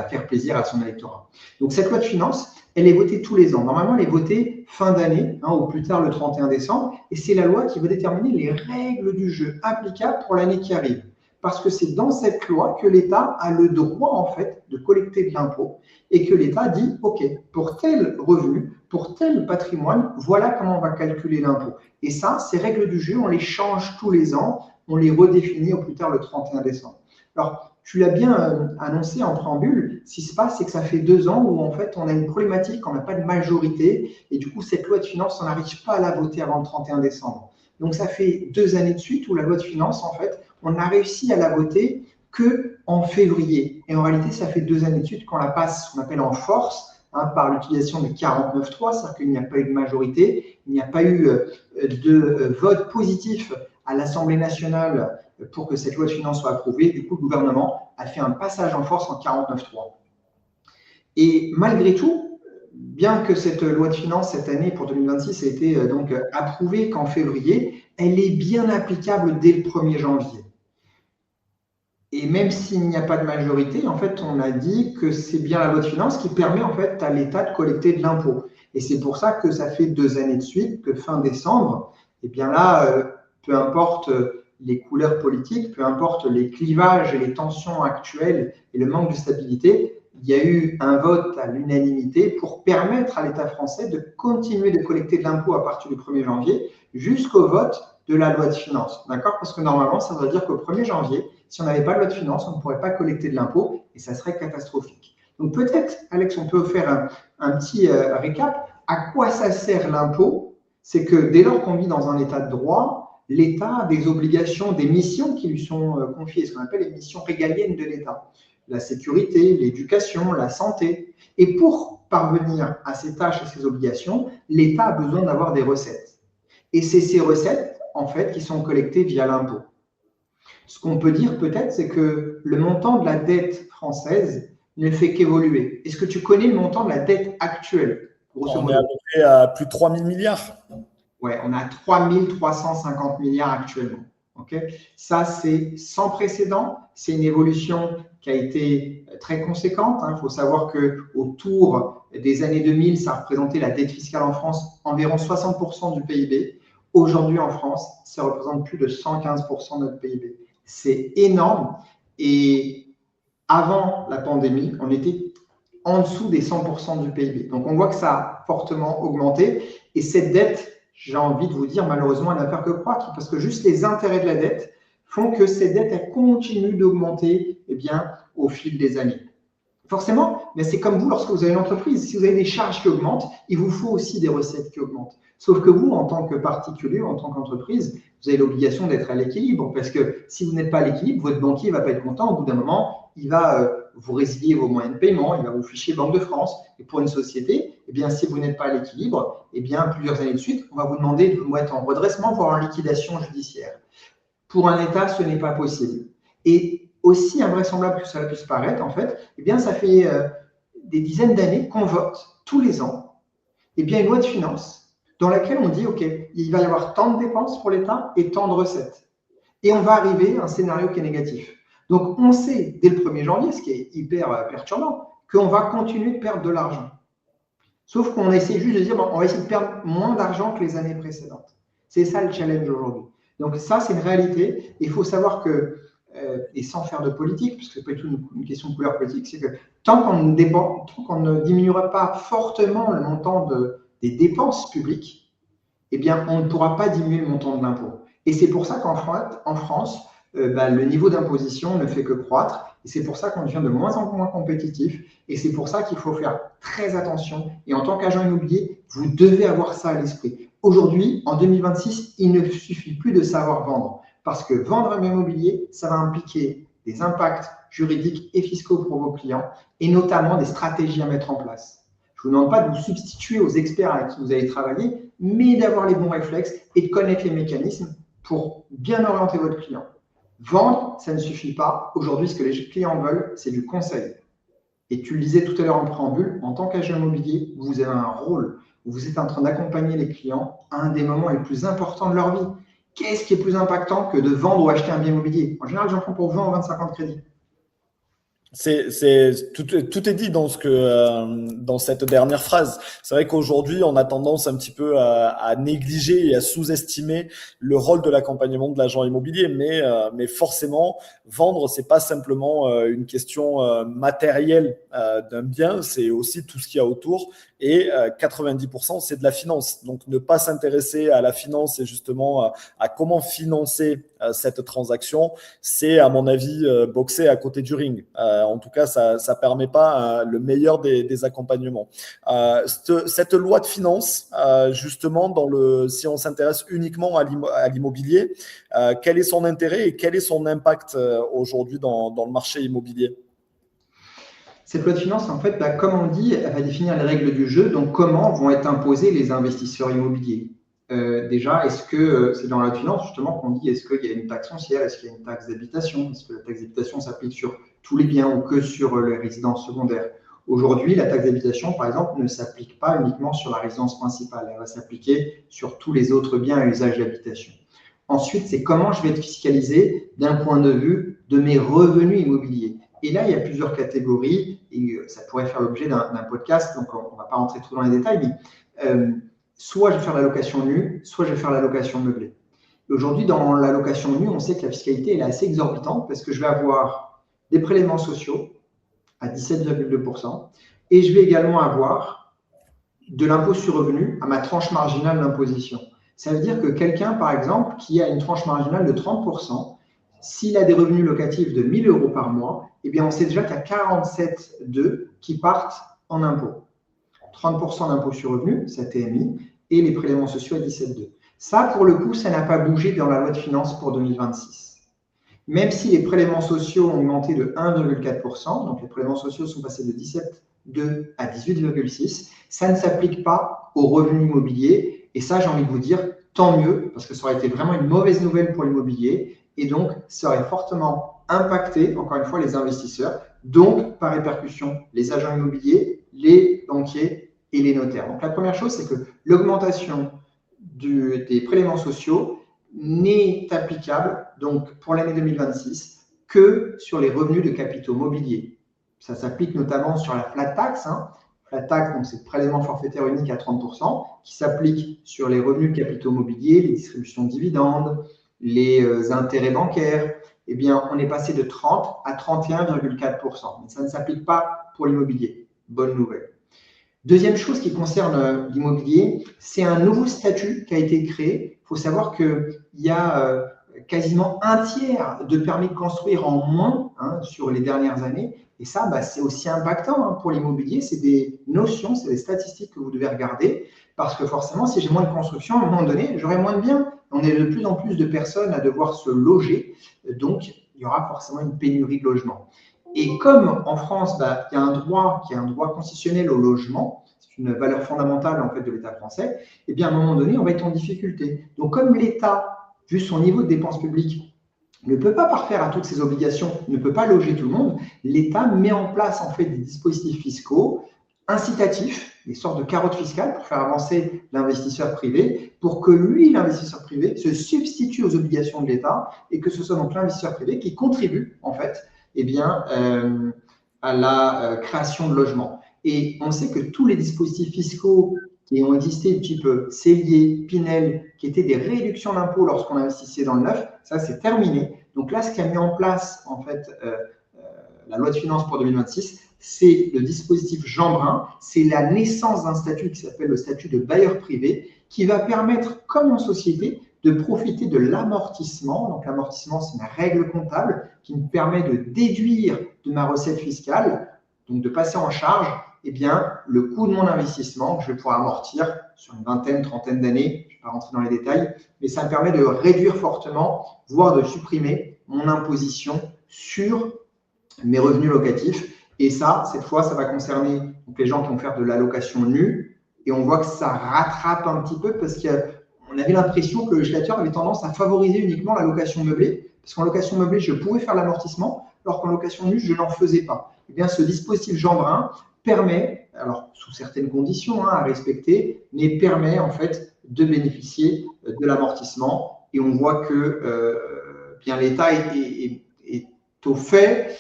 faire plaisir à son électorat. Donc cette loi de finances, elle est votée tous les ans. Normalement, elle est votée fin d'année, hein, au plus tard le 31 décembre, et c'est la loi qui va déterminer les règles du jeu applicables pour l'année qui arrive. Parce que c'est dans cette loi que l'État a le droit, en fait, de collecter de l'impôt, et que l'État dit, OK, pour tel revenu, pour tel patrimoine, voilà comment on va calculer l'impôt. Et ça, ces règles du jeu, on les change tous les ans, on les redéfinit au plus tard le 31 décembre. Alors, tu l'as bien annoncé en préambule, ce qui se passe, c'est que ça fait 2 ans où en fait on a une problématique, on n'a pas de majorité, et du coup cette loi de finances, on n'arrive pas à la voter avant le 31 décembre. Donc ça fait 2 années de suite où la loi de finances, en fait, on n'a réussi à la voter qu'en février. Et en réalité, ça fait 2 années de suite qu'on la passe, ce qu'on appelle en force, hein, par l'utilisation du 49.3, c'est-à-dire qu'il n'y a pas eu de majorité, il n'y a pas eu de vote positif à l'Assemblée nationale pour que cette loi de finances soit approuvée. Du coup, le gouvernement a fait un passage en force en 49.3. Et malgré tout, bien que cette loi de finances cette année pour 2026 ait été donc approuvée qu'en février, elle est bien applicable dès le 1er janvier. Et même s'il n'y a pas de majorité, en fait, on a dit que c'est bien la loi de finances qui permet en fait à l'État de collecter de l'impôt. Et c'est pour ça que ça fait 2 années de suite que fin décembre, et bien là, peu importe les couleurs politiques, peu importe les clivages et les tensions actuelles et le manque de stabilité, il y a eu un vote à l'unanimité pour permettre à l'État français de continuer de collecter de l'impôt à partir du 1er janvier jusqu'au vote de la loi de finances. D'accord? Parce que normalement, ça veut dire qu'au 1er janvier, si on n'avait pas de loi de finances, on ne pourrait pas collecter de l'impôt et ça serait catastrophique. Donc peut-être, Alex, on peut faire un petit récap. À quoi ça sert l'impôt? C'est que dès lors qu'on vit dans un état de droit, l'État a des obligations, des missions qui lui sont confiées, ce qu'on appelle les missions régaliennes de l'État. La sécurité, l'éducation, la santé. Et pour parvenir à ces tâches et ces obligations, l'État a besoin d'avoir des recettes. Et c'est ces recettes en fait, qui sont collectés via l'impôt. Ce qu'on peut dire peut-être, c'est que le montant de la dette française ne fait qu'évoluer. Est-ce que tu connais le montant de la dette actuelle, grosso On est à modo? peu près à plus de 3 000 milliards. Ouais, on a 3 350 milliards actuellement. Okay, ça, c'est sans précédent. C'est une évolution qui a été très conséquente. Il faut savoir qu'autour des années 2000, ça représentait la dette fiscale en France environ 60% du PIB. Aujourd'hui, en France, ça représente plus de 115% de notre PIB. C'est énorme. Et avant la pandémie, on était en dessous des 100% du PIB. Donc, on voit que ça a fortement augmenté. Et cette dette, j'ai envie de vous dire, malheureusement, elle n'a faire que croître parce que juste les intérêts de la dette font que cette dette, elle continue d'augmenter au fil des années. Forcément, mais c'est comme vous lorsque vous avez une entreprise. Si vous avez des charges qui augmentent, il vous faut aussi des recettes qui augmentent. Sauf que vous, en tant que particulier, en tant qu'entreprise, vous avez l'obligation d'être à l'équilibre parce que si vous n'êtes pas à l'équilibre, votre banquier ne va pas être content. Au bout d'un moment, il va vous résilier vos moyens de paiement, il va vous ficher Banque de France. Et pour une société, si vous n'êtes pas à l'équilibre, plusieurs années de suite, on va vous demander de vous mettre en redressement, voire en liquidation judiciaire. Pour un État, ce n'est pas possible. Et aussi invraisemblable que cela puisse paraître, en fait, ça fait des dizaines d'années qu'on vote tous les ans une loi de finances dans laquelle on dit, OK, il va y avoir tant de dépenses pour l'État et tant de recettes. Et on va arriver à un scénario qui est négatif. Donc, on sait dès le 1er janvier, ce qui est hyper perturbant, qu'on va continuer de perdre de l'argent. Sauf qu'on essaie juste de dire, on va essayer de perdre moins d'argent que les années précédentes. C'est ça le challenge aujourd'hui. Donc, ça, c'est une réalité. Il faut savoir que, et sans faire de politique, puisque ce n'est pas du tout une question de couleur politique, c'est que tant qu'on ne diminuera pas fortement le montant des dépenses publiques, on ne pourra pas diminuer le montant de l'impôt. Et c'est pour ça qu'en France, le niveau d'imposition ne fait que croître. Et c'est pour ça qu'on devient de moins en moins compétitif. Et c'est pour ça qu'il faut faire très attention. Et en tant qu'agent immobilier, vous devez avoir ça à l'esprit. Aujourd'hui, en 2026, il ne suffit plus de savoir vendre. Parce que vendre un bien immobilier, ça va impliquer des impacts juridiques et fiscaux pour vos clients, et notamment des stratégies à mettre en place. Je ne vous demande pas de vous substituer aux experts avec qui vous allez travailler, mais d'avoir les bons réflexes et de connaître les mécanismes pour bien orienter votre client. Vendre, ça ne suffit pas. Aujourd'hui, ce que les clients veulent, c'est du conseil. Et tu le disais tout à l'heure en préambule, en tant qu'agent immobilier, vous avez un rôle où vous êtes en train d'accompagner les clients à un des moments les plus importants de leur vie. Qu'est-ce qui est plus impactant que de vendre ou acheter un bien immobilier? En général, j'en prends pour 20 ou 25 ans de crédit. Tout est dit dans cette dernière phrase. C'est vrai qu'aujourd'hui, on a tendance un petit peu à négliger et à sous-estimer le rôle de l'accompagnement de l'agent immobilier, mais forcément, vendre, c'est pas simplement une question matérielle d'un bien, c'est aussi tout ce qu'il y a autour. Et 90%, c'est de la finance. Donc, ne pas s'intéresser à la finance et justement à comment financer cette transaction, c'est à mon avis boxer à côté du ring. En tout cas, ça permet pas le meilleur des accompagnements. Cette loi de finances, justement, si on s'intéresse uniquement à l'immobilier, quel est son intérêt et quel est son impact aujourd'hui dans le marché immobilier? Cette loi de finances, en fait, comme on dit, elle va définir les règles du jeu. Donc, comment vont être imposés les investisseurs immobiliers? Déjà, est-ce que c'est dans la loi de finances justement qu'on dit est-ce qu'il y a une taxe foncière, est-ce qu'il y a une taxe d'habitation? Est-ce que la taxe d'habitation s'applique sur tous les biens ou que sur les résidences secondaires? Aujourd'hui, la taxe d'habitation, par exemple, ne s'applique pas uniquement sur la résidence principale. Elle va s'appliquer sur tous les autres biens à usage d'habitation. Ensuite, c'est comment je vais être fiscalisé d'un point de vue de mes revenus immobiliers. Et là, il y a plusieurs catégories et ça pourrait faire l'objet d'un podcast, donc on ne va pas rentrer trop dans les détails, mais soit je vais faire la location nue, soit je vais faire la location meublée. Aujourd'hui, dans la location nue, on sait que la fiscalité elle est assez exorbitante parce que je vais avoir des prélèvements sociaux à 17,2% et je vais également avoir de l'impôt sur revenu à ma tranche marginale d'imposition. Ça veut dire que quelqu'un, par exemple, qui a une tranche marginale de 30%, s'il a des revenus locatifs de 1 000 € par mois, on sait déjà qu'il y a 47,2 qui partent en impôts. 30% d'impôt sur revenu, ça TMI, et les prélèvements sociaux à 17,2. Ça, pour le coup, ça n'a pas bougé dans la loi de finances pour 2026. Même si les prélèvements sociaux ont augmenté de 1,4%, donc les prélèvements sociaux sont passés de 17,2 à 18,6, ça ne s'applique pas aux revenus immobiliers. Et ça, j'ai envie de vous dire, tant mieux, parce que ça aurait été vraiment une mauvaise nouvelle pour l'immobilier et donc ça aurait fortement impacté, encore une fois, les investisseurs, donc par répercussion, les agents immobiliers, les banquiers et les notaires. Donc la première chose, c'est que l'augmentation des prélèvements sociaux n'est applicable donc pour l'année 2026 que sur les revenus de capitaux mobiliers. Ça s'applique notamment sur la flat tax. Flat tax, donc c'est le prélèvement forfaitaire unique à 30%, qui s'applique sur les revenus de capitaux mobiliers, les distributions de dividendes, les intérêts bancaires. Eh bien, on est passé de 30 à 31,4%. Mais ça ne s'applique pas pour l'immobilier. Bonne nouvelle. Deuxième chose qui concerne l'immobilier, c'est un nouveau statut qui a été créé. Il faut savoir qu'il y a quasiment un tiers de permis de construire en moins sur les dernières années. Et ça, c'est aussi impactant pour l'immobilier. C'est des notions, c'est des statistiques que vous devez regarder. Parce que forcément, si j'ai moins de construction, à un moment donné, j'aurai moins de biens. On est de plus en plus de personnes à devoir se loger. Donc, il y aura forcément une pénurie de logements. Et comme en France, il y a un droit qui est un droit constitutionnel au logement, c'est une valeur fondamentale en fait de l'État français, et bien à un moment donné, on va être en difficulté. Donc comme l'État, vu son niveau de dépenses publiques, ne peut pas parfaire à toutes ses obligations, ne peut pas loger tout le monde, l'État met en place en fait des dispositifs fiscaux incitatifs, des sortes de carottes fiscales pour faire avancer l'investisseur privé, pour que lui, l'investisseur privé, se substitue aux obligations de l'État et que ce soit donc l'investisseur privé qui contribue en fait à la création de logements. Et on sait que tous les dispositifs fiscaux qui ont existé, type Célier, Pinel, qui étaient des réductions d'impôts lorsqu'on investissait dans le neuf, ça c'est terminé. Donc là, ce qui a mis en place en fait la loi de finances pour 2026, c'est le dispositif Jeanbrun, c'est la naissance d'un statut qui s'appelle le statut de bailleur privé, qui va permettre, comme en société, de profiter de l'amortissement. Donc l'amortissement, c'est une règle comptable qui me permet de déduire de ma recette fiscale, donc de passer en charge le coût de mon investissement que je vais pouvoir amortir sur une vingtaine, trentaine d'années. Je ne vais pas rentrer dans les détails, mais ça me permet de réduire fortement, voire de supprimer mon imposition sur mes revenus locatifs. Et ça, cette fois, ça va concerner donc, les gens qui vont faire de la location nue. Et on voit que ça rattrape un petit peu parce qu'on avait l'impression que le législateur avait tendance à favoriser uniquement la location meublée. Parce qu'en location meublée, je pouvais faire l'amortissement, alors qu'en location nue, je n'en faisais pas. Eh bien, ce dispositif Jeanbrun permet, alors sous certaines conditions à respecter, mais permet en fait de bénéficier de l'amortissement. Et on voit que l'État est au fait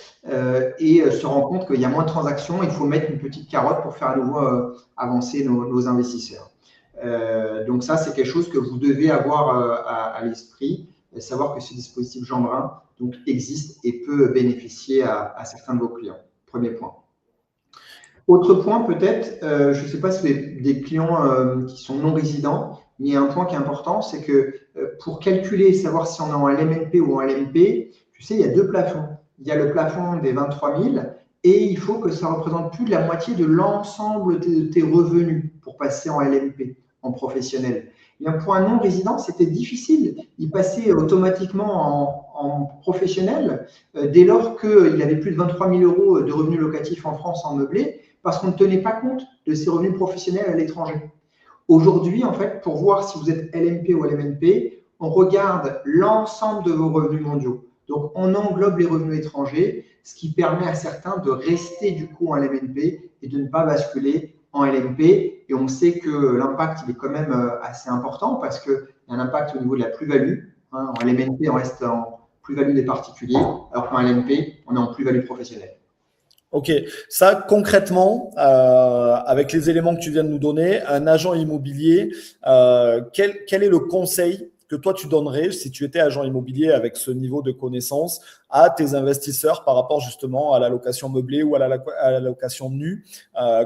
et se rend compte qu'il y a moins de transactions. Il faut mettre une petite carotte pour faire à nouveau avancer nos investisseurs. Donc ça, c'est quelque chose que vous devez avoir à l'esprit, savoir que ce dispositif Jeanbrun existe et peut bénéficier à certains de vos clients. Premier point. Autre point peut-être, je ne sais pas si vous avez des clients qui sont non résidents, mais il y a un point qui est important, c'est que pour calculer, savoir si on est en LMNP ou en LMP, tu sais, il y a deux plafonds. Il y a le plafond des 23 000 et il faut que ça représente plus de la moitié de l'ensemble de tes revenus pour passer en LMP, en professionnel. Et pour un non-résident, c'était difficile. Il passait automatiquement en professionnel dès lors qu'il avait plus de 23 000 euros de revenus locatifs en France en meublé, parce qu'on ne tenait pas compte de ces revenus professionnels à l'étranger. Aujourd'hui, en fait, pour voir si vous êtes LMP ou LMNP, on regarde l'ensemble de vos revenus mondiaux. Donc, on englobe les revenus étrangers, ce qui permet à certains de rester du coup en LMNP et de ne pas basculer en LMP. Et on sait que l'impact, il est quand même assez important parce qu'il y a un impact au niveau de la plus-value. En LMNP, on reste en plus-value des particuliers, alors qu'en LMP, on est en plus-value professionnelle. Ok, ça concrètement, avec les éléments que tu viens de nous donner, un agent immobilier, quel est le conseil que toi tu donnerais si tu étais agent immobilier avec ce niveau de connaissance à tes investisseurs par rapport justement à la location meublée ou à la location nue?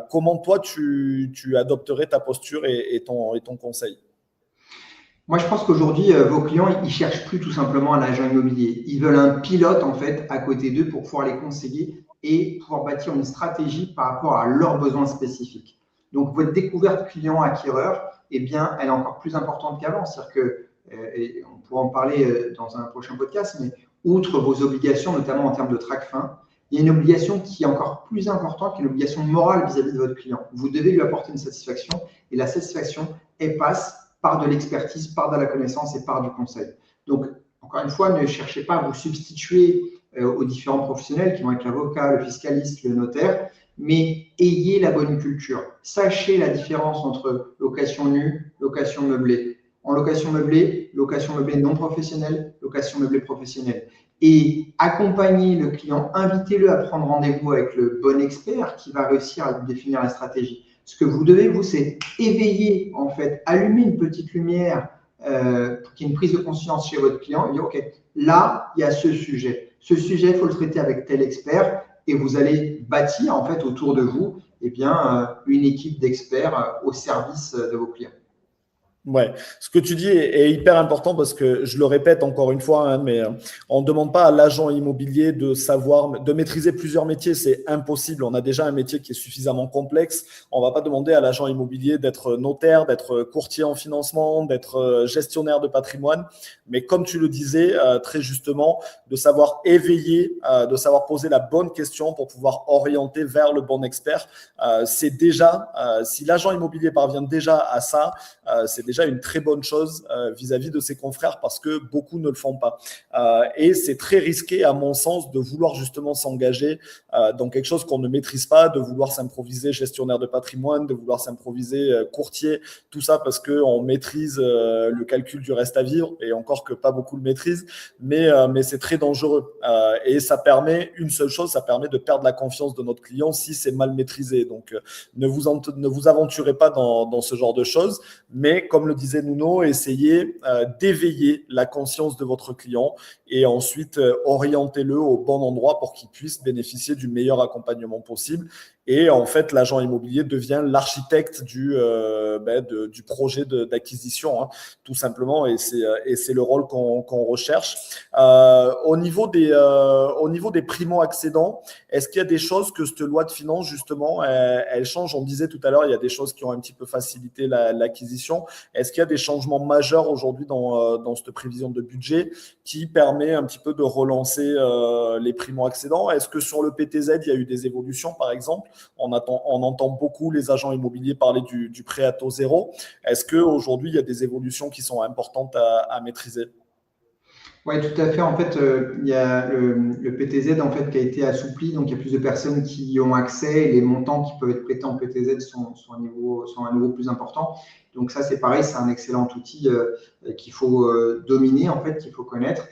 Comment toi tu adopterais ta posture et ton conseil? Moi, je pense qu'aujourd'hui, vos clients, ils cherchent plus tout simplement un agent immobilier. Ils veulent un pilote en fait à côté d'eux pour pouvoir les conseiller et pouvoir bâtir une stratégie par rapport à leurs besoins spécifiques. Donc, votre découverte client-acquéreur, elle est encore plus importante qu'avant. C'est-à-dire que, et on pourra en parler dans un prochain podcast, mais outre vos obligations, notamment en termes de TRACFIN, il y a une obligation qui est encore plus importante, qui est une obligation morale vis-à-vis de votre client. Vous devez lui apporter une satisfaction et la satisfaction, elle passe par de l'expertise, par de la connaissance et par du conseil. Donc, encore une fois, ne cherchez pas à vous substituer aux différents professionnels qui vont être l'avocat, le fiscaliste, le notaire, mais ayez la bonne culture. Sachez la différence entre location nue, location meublée. En location meublée non professionnelle, location meublée professionnelle. Et accompagnez le client, invitez-le à prendre rendez-vous avec le bon expert qui va réussir à définir la stratégie. Ce que vous devez, vous, c'est éveiller, en fait, allumer une petite lumière pour qu'il y ait une prise de conscience chez votre client et dire, OK, là, il y a ce sujet. Ce sujet, il faut le traiter avec tel expert et vous allez bâtir, en fait, autour de vous, eh bien, une équipe d'experts au service de vos clients. Ouais, ce que tu dis est hyper important parce que je le répète encore une fois, hein, mais on ne demande pas à l'agent immobilier de savoir, de maîtriser plusieurs métiers, c'est impossible. On a déjà un métier qui est suffisamment complexe. On va pas demander à l'agent immobilier d'être notaire, d'être courtier en financement, d'être gestionnaire de patrimoine. Mais comme tu le disais très justement, de savoir éveiller, de savoir poser la bonne question pour pouvoir orienter vers le bon expert. C'est déjà, si l'agent immobilier parvient déjà à ça, c'est déjà une très bonne chose vis-à-vis de ses confrères parce que beaucoup ne le font pas. Et c'est très risqué, à mon sens, de vouloir justement s'engager dans quelque chose qu'on ne maîtrise pas, de vouloir s'improviser gestionnaire de patrimoine, de vouloir s'improviser courtier, tout ça parce qu'on maîtrise le calcul du reste à vivre et encore que pas beaucoup le maîtrisent, mais c'est très dangereux. Et ça permet une seule chose, ça permet de perdre la confiance de notre client si c'est mal maîtrisé. Donc, ne vous aventurez pas dans ce genre de choses, mais comme le disait Nuno, essayez d'éveiller la conscience de votre client et ensuite orientez-le au bon endroit pour qu'il puisse bénéficier du meilleur accompagnement possible. Et en fait, l'agent immobilier devient l'architecte du projet d'acquisition, hein, tout simplement, et c'est le rôle qu'on recherche. Au niveau des primo-accédants, est-ce qu'il y a des choses que cette loi de finances, justement, elle change? On disait tout à l'heure, il y a des choses qui ont un petit peu facilité l'acquisition. Est-ce qu'il y a des changements majeurs aujourd'hui dans cette prévision de budget qui permet un petit peu de relancer les primo-accédants? Est-ce que sur le PTZ, il y a eu des évolutions, par exemple? On entend beaucoup les agents immobiliers parler du prêt à taux zéro. Est-ce qu'aujourd'hui, il y a des évolutions qui sont importantes à maîtriser? Oui, tout à fait. En fait, il y a le PTZ en fait, qui a été assoupli, donc il y a plus de personnes qui y ont accès et les montants qui peuvent être prêtés en PTZ sont à un niveau plus important. Donc ça, c'est pareil, c'est un excellent outil qu'il faut dominer, en fait, qu'il faut connaître,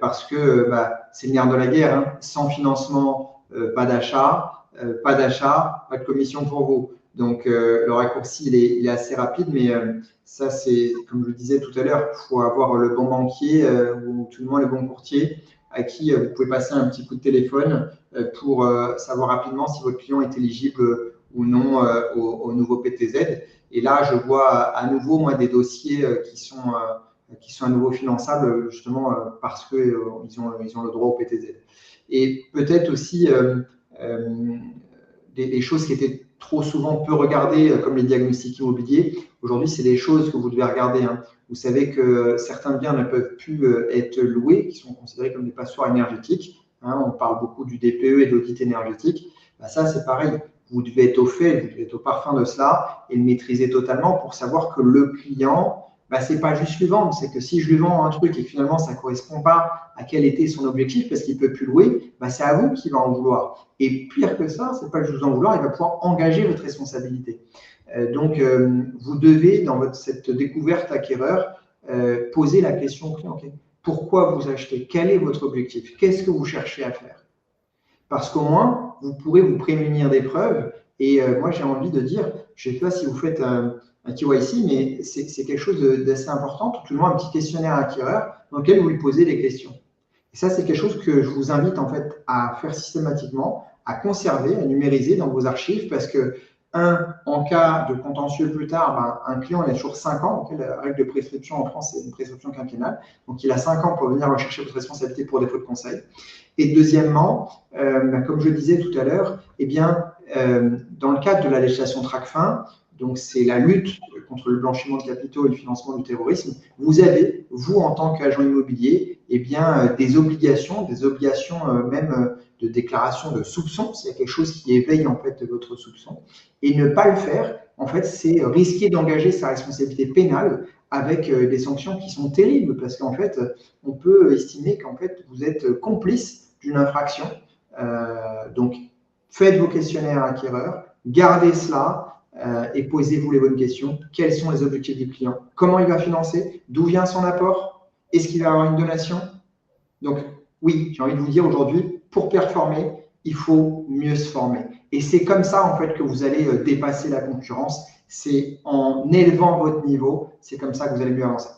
parce que c'est le nerf de la guerre, hein. Sans financement, pas d'achat, pas de commission pour vous. Donc le raccourci, il est assez rapide, mais ça, c'est, comme je le disais tout à l'heure, il faut avoir le bon banquier ou tout le moins le bon courtier à qui vous pouvez passer un petit coup de téléphone pour savoir rapidement si votre client est éligible ou non au nouveau PTZ. Et là, je vois à nouveau, moi, des dossiers qui sont à nouveau finançables justement parce qu'ils ils ont le droit au PTZ. Et peut-être aussi des choses qui étaient trop souvent peu regardées, comme les diagnostics immobiliers. Aujourd'hui, c'est des choses que vous devez regarder, hein. Vous savez que certains biens ne peuvent plus être loués, qui sont considérés comme des passoires énergétiques, hein. On parle beaucoup du DPE et de l'audit énergétique. Ça, c'est pareil. Vous devez être au fait, vous devez être au parfum de cela et le maîtriser totalement pour savoir que le client, c'est pas juste lui vendre, c'est que si je lui vends un truc et que finalement ça ne correspond pas à quel était son objectif parce qu'il ne peut plus louer, c'est à vous qu'il va en vouloir. Et pire que ça, c'est pas que je vous en vouloir, il va pouvoir engager votre responsabilité. Donc, vous devez, dans cette découverte acquéreur, poser la question au client, okay, pourquoi vous achetez? Quel est votre objectif? Qu'est-ce que vous cherchez à faire? Parce qu'au moins, vous pourrez vous prémunir des preuves. Et moi, j'ai envie de dire, je ne sais pas si vous faites un KYC, mais c'est quelque chose d'assez important, tout le monde un petit questionnaire acquéreur dans lequel vous lui posez des questions. Et ça, c'est quelque chose que je vous invite en fait à faire systématiquement, à conserver, à numériser dans vos archives, parce que, en cas de contentieux plus tard, un client il a toujours 5 ans, donc la règle de prescription en France, c'est une prescription quinquennale, donc il a 5 ans pour venir rechercher votre responsabilité pour défaut de conseil. Et deuxièmement, comme je disais tout à l'heure, dans le cadre de la législation TRACFIN, donc c'est la lutte contre le blanchiment de capitaux et le financement du terrorisme, vous avez, vous en tant qu'agent immobilier, eh bien, des obligations même de déclaration de soupçon, s'il y a quelque chose qui éveille en fait votre soupçon. Et ne pas le faire, en fait, c'est risquer d'engager sa responsabilité pénale avec des sanctions qui sont terribles, parce qu'en fait, on peut estimer qu'en fait, vous êtes complice d'une infraction. Donc, faites vos questionnaires acquéreurs, gardez cela et posez-vous les bonnes questions. Quels sont les objectifs du client? Comment il va financer? D'où vient son apport? Est-ce qu'il va avoir une donation? Donc, oui, j'ai envie de vous dire aujourd'hui, pour performer, il faut mieux se former. Et c'est comme ça, en fait, que vous allez dépasser la concurrence. C'est en élevant votre niveau, c'est comme ça que vous allez mieux avancer.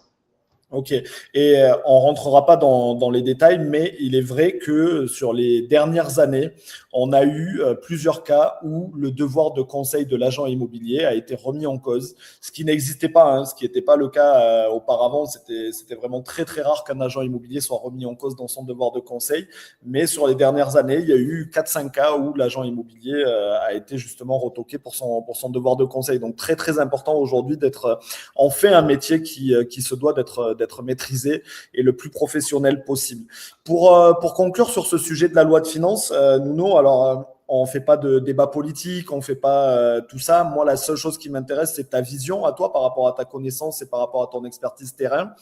Ok, et on rentrera pas dans les détails, mais il est vrai que sur les dernières années, on a eu plusieurs cas où le devoir de conseil de l'agent immobilier a été remis en cause, ce qui n'existait pas, hein, ce qui n'était pas le cas auparavant. C'était vraiment très très rare qu'un agent immobilier soit remis en cause dans son devoir de conseil, mais sur les dernières années, il y a eu 4-5 cas où l'agent immobilier a été justement retoqué pour son devoir de conseil. Donc très très important aujourd'hui d'être en fait un métier qui se doit d'être maîtrisé et le plus professionnel possible. Pour conclure sur ce sujet de la loi de finances, Nuno, alors on ne fait pas de débat politique, on ne fait pas tout ça. Moi, la seule chose qui m'intéresse, c'est ta vision à toi par rapport à ta connaissance et par rapport à ton expertise terrain.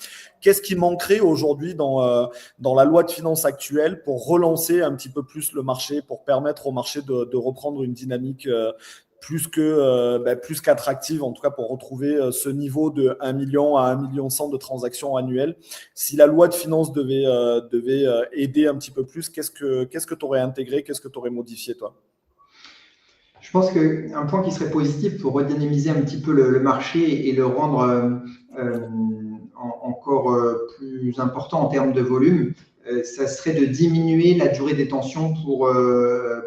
Qu'est-ce qui manquerait aujourd'hui dans la loi de finances actuelle pour relancer un petit peu plus le marché, pour permettre au marché de reprendre une dynamique plus qu'attractive, en tout cas pour retrouver ce niveau de 1 million à 1 million 100 de transactions annuelles. Si la loi de finances devait aider un petit peu plus, qu'est-ce que tu aurais intégré, qu'est-ce que tu aurais modifié, toi? Je pense qu'un point qui serait positif pour redynamiser un petit peu le marché et le rendre encore plus important en termes de volume, ça serait de diminuer la durée des tensions pour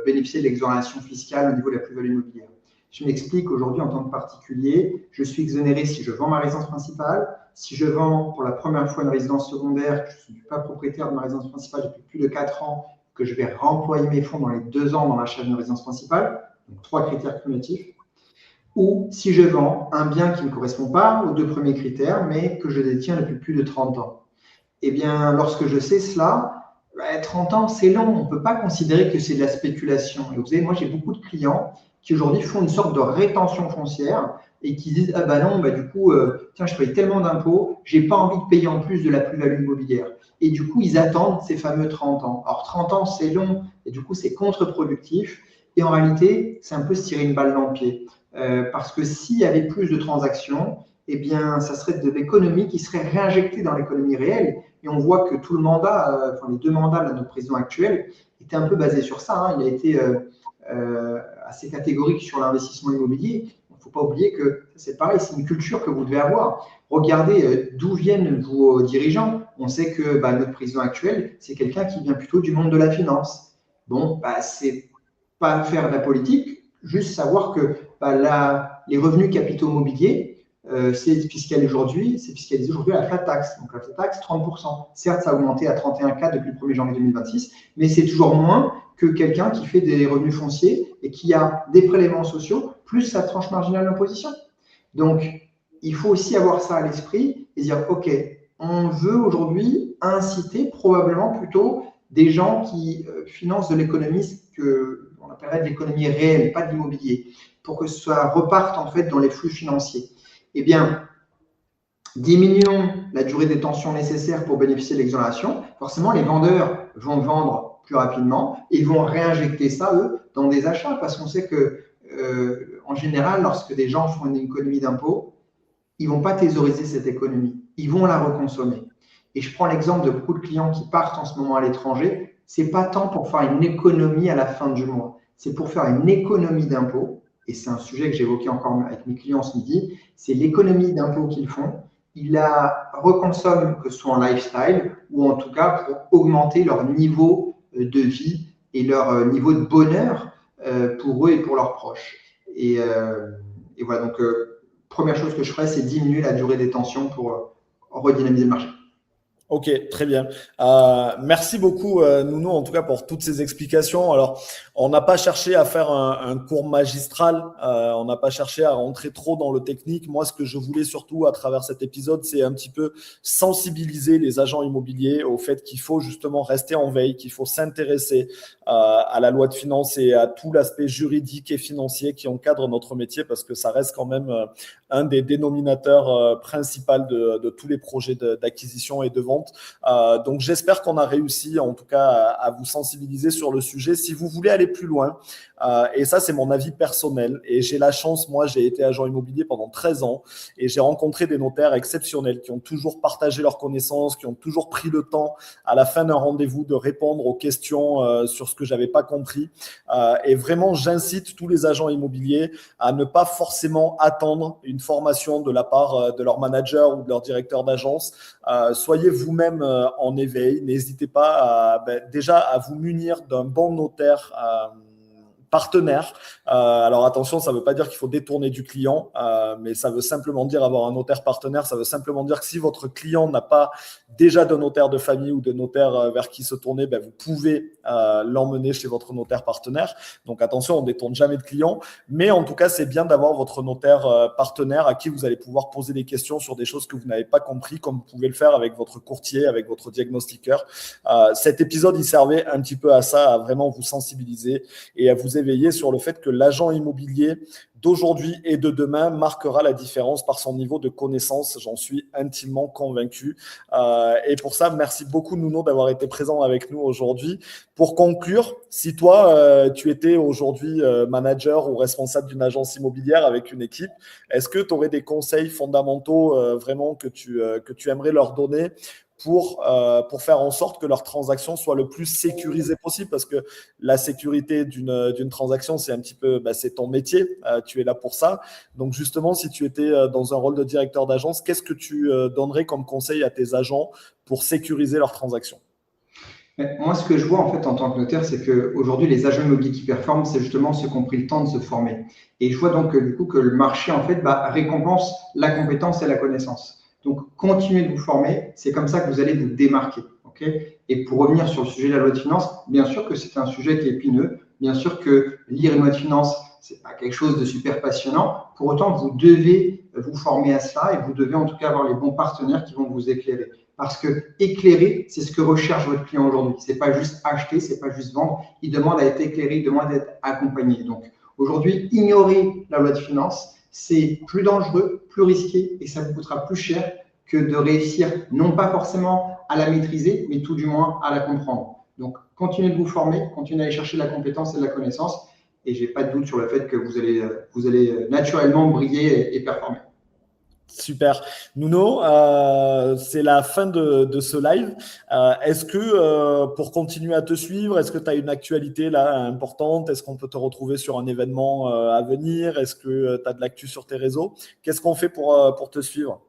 bénéficier de l'exonération fiscale au niveau de la plus-value immobilière. Je m'explique, aujourd'hui, en tant que particulier, je suis exonéré si je vends ma résidence principale, si je vends pour la première fois une résidence secondaire, je ne suis pas propriétaire de ma résidence principale depuis plus de 4 ans, que je vais remployer mes fonds dans les 2 ans dans l'achat d'une résidence principale, donc 3 critères cumulatifs, ou si je vends un bien qui ne correspond pas aux 2 premiers critères, mais que je détiens depuis plus de 30 ans. Eh bien, lorsque je sais cela, 30 ans, c'est long. On ne peut pas considérer que c'est de la spéculation. Et vous savez, moi, j'ai beaucoup de clients qui aujourd'hui font une sorte de rétention foncière et qui disent, ah bah non, bah du coup, tiens, je paye tellement d'impôts, j'ai pas envie de payer en plus de la plus-value immobilière. Et du coup, ils attendent ces fameux 30 ans. Alors, 30 ans, c'est long et du coup, c'est contre-productif. Et en réalité, c'est un peu se tirer une balle dans le pied. Parce que s'il y avait plus de transactions, eh bien, ça serait de l'économie qui serait réinjectée dans l'économie réelle. Et on voit que tout le mandat, enfin les 2 mandats de notre président actuel, étaient un peu basés sur ça. Hein. Il a été assez catégorique sur l'investissement immobilier. Il ne faut pas oublier que c'est pareil, c'est une culture que vous devez avoir. Regardez d'où viennent vos dirigeants. On sait que notre président actuel, c'est quelqu'un qui vient plutôt du monde de la finance. Bon, c'est pas faire de la politique, juste savoir que les revenus capitaux mobiliers, c'est fiscalisé aujourd'hui à la flat tax. Donc la flat tax, 30%. Certes, ça a augmenté à 31,4 depuis le 1er janvier 2026, mais c'est toujours moins que quelqu'un qui fait des revenus fonciers et qui a des prélèvements sociaux plus sa tranche marginale d'imposition. Donc, il faut aussi avoir ça à l'esprit et dire, OK, on veut aujourd'hui inciter probablement plutôt des gens qui financent de l'économie qu'on appellerait de l'économie réelle, pas de l'immobilier, pour que ça reparte en fait dans les flux financiers. Eh bien, diminuons la durée de détention nécessaire pour bénéficier de l'exonération. Forcément, les vendeurs vont vendre plus rapidement et vont réinjecter ça, eux, dans des achats, parce qu'on sait que, en général, lorsque des gens font une économie d'impôt, ils ne vont pas thésauriser cette économie, ils vont la reconsommer. Et je prends l'exemple de beaucoup de clients qui partent en ce moment à l'étranger, ce n'est pas tant pour faire une économie à la fin du mois, c'est pour faire une économie d'impôt, et c'est un sujet que j'évoquais encore avec mes clients ce midi, c'est l'économie d'impôt qu'ils font, ils la reconsomment, que ce soit en lifestyle, ou en tout cas pour augmenter leur niveau de vie et leur niveau de bonheur pour eux et pour leurs proches. Et voilà, donc première chose que je ferais, c'est diminuer la durée des tensions pour redynamiser le marché. Ok, très bien. Merci beaucoup, Nounou, en tout cas pour toutes ces explications. Alors, on n'a pas cherché à faire un cours magistral, on n'a pas cherché à rentrer trop dans le technique. Moi, ce que je voulais surtout à travers cet épisode, c'est un petit peu sensibiliser les agents immobiliers au fait qu'il faut justement rester en veille, qu'il faut s'intéresser à la loi de finances et à tout l'aspect juridique et financier qui encadre notre métier, parce que ça reste quand même un des dénominateurs principaux de tous les projets d'acquisition et de vente. Donc j'espère qu'on a réussi en tout cas à vous sensibiliser sur le sujet. Si vous voulez aller plus loin, et ça c'est mon avis personnel, et j'ai la chance, moi j'ai été agent immobilier pendant 13 ans et j'ai rencontré des notaires exceptionnels qui ont toujours partagé leurs connaissances, qui ont toujours pris le temps à la fin d'un rendez-vous de répondre aux questions sur ce que j'avais pas compris. Et vraiment j'incite tous les agents immobiliers à ne pas forcément attendre une formation de la part de leur manager ou de leur directeur d'agence. Soyez vous-même en éveil. N'hésitez pas déjà à vous munir d'un bon notaire partenaire. Alors attention, ça ne veut pas dire qu'il faut détourner du client, mais ça veut simplement dire avoir un notaire partenaire. Ça veut simplement dire que si votre client n'a pas déjà de notaire de famille ou de notaire vers qui se tourner, vous pouvez l'emmener chez votre notaire partenaire. Donc attention, on ne détourne jamais de client, mais en tout cas, c'est bien d'avoir votre notaire partenaire à qui vous allez pouvoir poser des questions sur des choses que vous n'avez pas compris, comme vous pouvez le faire avec votre courtier, avec votre diagnostiqueur. Cet épisode, il servait un petit peu à ça, à vraiment vous sensibiliser et à vous éveiller sur le fait que l'agent immobilier d'aujourd'hui et de demain marquera la différence par son niveau de connaissance. J'en suis intimement convaincu. Et pour ça, merci beaucoup, Nouno, d'avoir été présent avec nous aujourd'hui. Pour conclure, si toi, tu étais aujourd'hui manager ou responsable d'une agence immobilière avec une équipe, est-ce que tu aurais des conseils fondamentaux vraiment que tu aimerais leur donner pour faire en sorte que leur transaction soit le plus sécurisée possible, parce que la sécurité d'une transaction, c'est un petit peu, c'est ton métier, tu es là pour ça. Donc justement, si tu étais dans un rôle de directeur d'agence, qu'est-ce que tu donnerais comme conseil à tes agents pour sécuriser leurs transactions? Moi, ce que je vois en fait en tant que notaire, c'est qu'aujourd'hui, les agents immobiliers qui performent, c'est justement ceux qui ont pris le temps de se former. Et je vois donc du coup que le marché en fait récompense la compétence et la connaissance. Donc, continuez de vous former, c'est comme ça que vous allez vous démarquer. Okay. Et pour revenir sur le sujet de la loi de finances, bien sûr que c'est un sujet qui est épineux, bien sûr que lire une loi de finances, c'est pas quelque chose de super passionnant. Pour autant, vous devez vous former à cela et vous devez en tout cas avoir les bons partenaires qui vont vous éclairer. Parce que éclairer, c'est ce que recherche votre client aujourd'hui. C'est pas juste acheter, c'est pas juste vendre. Il demande à être éclairé, il demande à être accompagné. Donc aujourd'hui, ignorer la loi de finances, c'est plus dangereux, plus risqué et ça vous coûtera plus cher que de réussir, non pas forcément à la maîtriser, mais tout du moins à la comprendre. Donc continuez de vous former, continuez à aller chercher de la compétence et de la connaissance. Et j'ai pas de doute sur le fait que vous allez naturellement briller et performer. Super. Nuno, c'est la fin de ce live. Est-ce que pour continuer à te suivre, est-ce que tu as une actualité là importante? Est-ce qu'on peut te retrouver sur un événement à venir? Est-ce que tu as de l'actu sur tes réseaux? Qu'est-ce qu'on fait pour te suivre?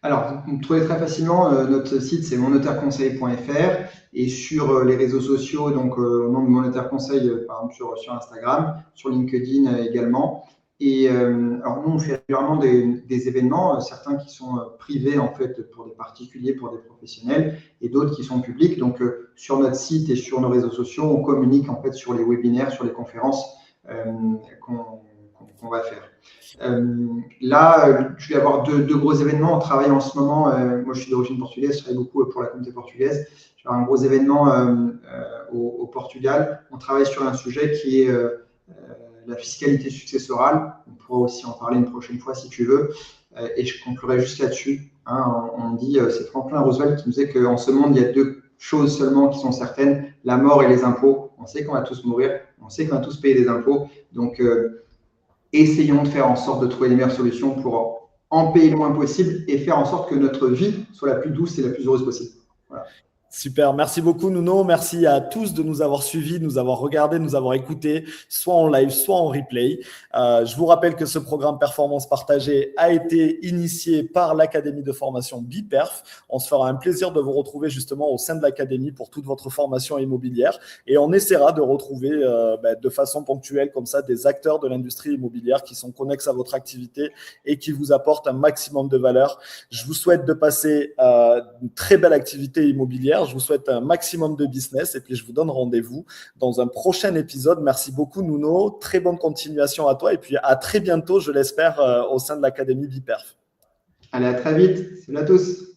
Alors, vous me trouvez très facilement, notre site c'est monnotairconseil.fr et sur les réseaux sociaux, donc au nom de Mon Notaire Conseil, par exemple sur Instagram, sur LinkedIn également. Et alors nous, on fait régulièrement des événements, certains qui sont privés en fait pour des particuliers, pour des professionnels, et d'autres qui sont publics. Donc sur notre site et sur nos réseaux sociaux, on communique en fait sur les webinaires, sur les conférences qu'on va faire. Là, je vais avoir deux gros événements. On travaille en ce moment, moi je suis d'origine portugaise, je travaille beaucoup pour la communauté portugaise. Je vais avoir un gros événement au Portugal. On travaille sur un sujet qui est la fiscalité successorale. On pourra aussi en parler une prochaine fois si tu veux. Et je conclurai juste là-dessus. Hein, on dit, c'est Franklin Roosevelt qui nous disait qu'en ce monde, il y a deux choses seulement qui sont certaines, la mort et les impôts. On sait qu'on va tous mourir, on sait qu'on va tous payer des impôts. Donc, essayons de faire en sorte de trouver les meilleures solutions pour en payer le moins possible et faire en sorte que notre vie soit la plus douce et la plus heureuse possible. Voilà. Super, merci beaucoup Nuno, merci à tous de nous avoir suivis, de nous avoir regardés, de nous avoir écoutés, soit en live, soit en replay. Je vous rappelle que ce programme Performance Partagée a été initié par l'Académie de formation BIPERF. On se fera un plaisir de vous retrouver justement au sein de l'Académie pour toute votre formation immobilière et on essaiera de retrouver de façon ponctuelle comme ça des acteurs de l'industrie immobilière qui sont connexes à votre activité et qui vous apportent un maximum de valeur. Je vous souhaite de passer une très belle activité immobilière. Je vous souhaite un maximum de business et puis je vous donne rendez-vous dans un prochain épisode. Merci beaucoup Nuno, très bonne continuation à toi et puis à très bientôt, je l'espère, au sein de l'Académie BIPERF. Allez, à très vite. Salut à tous.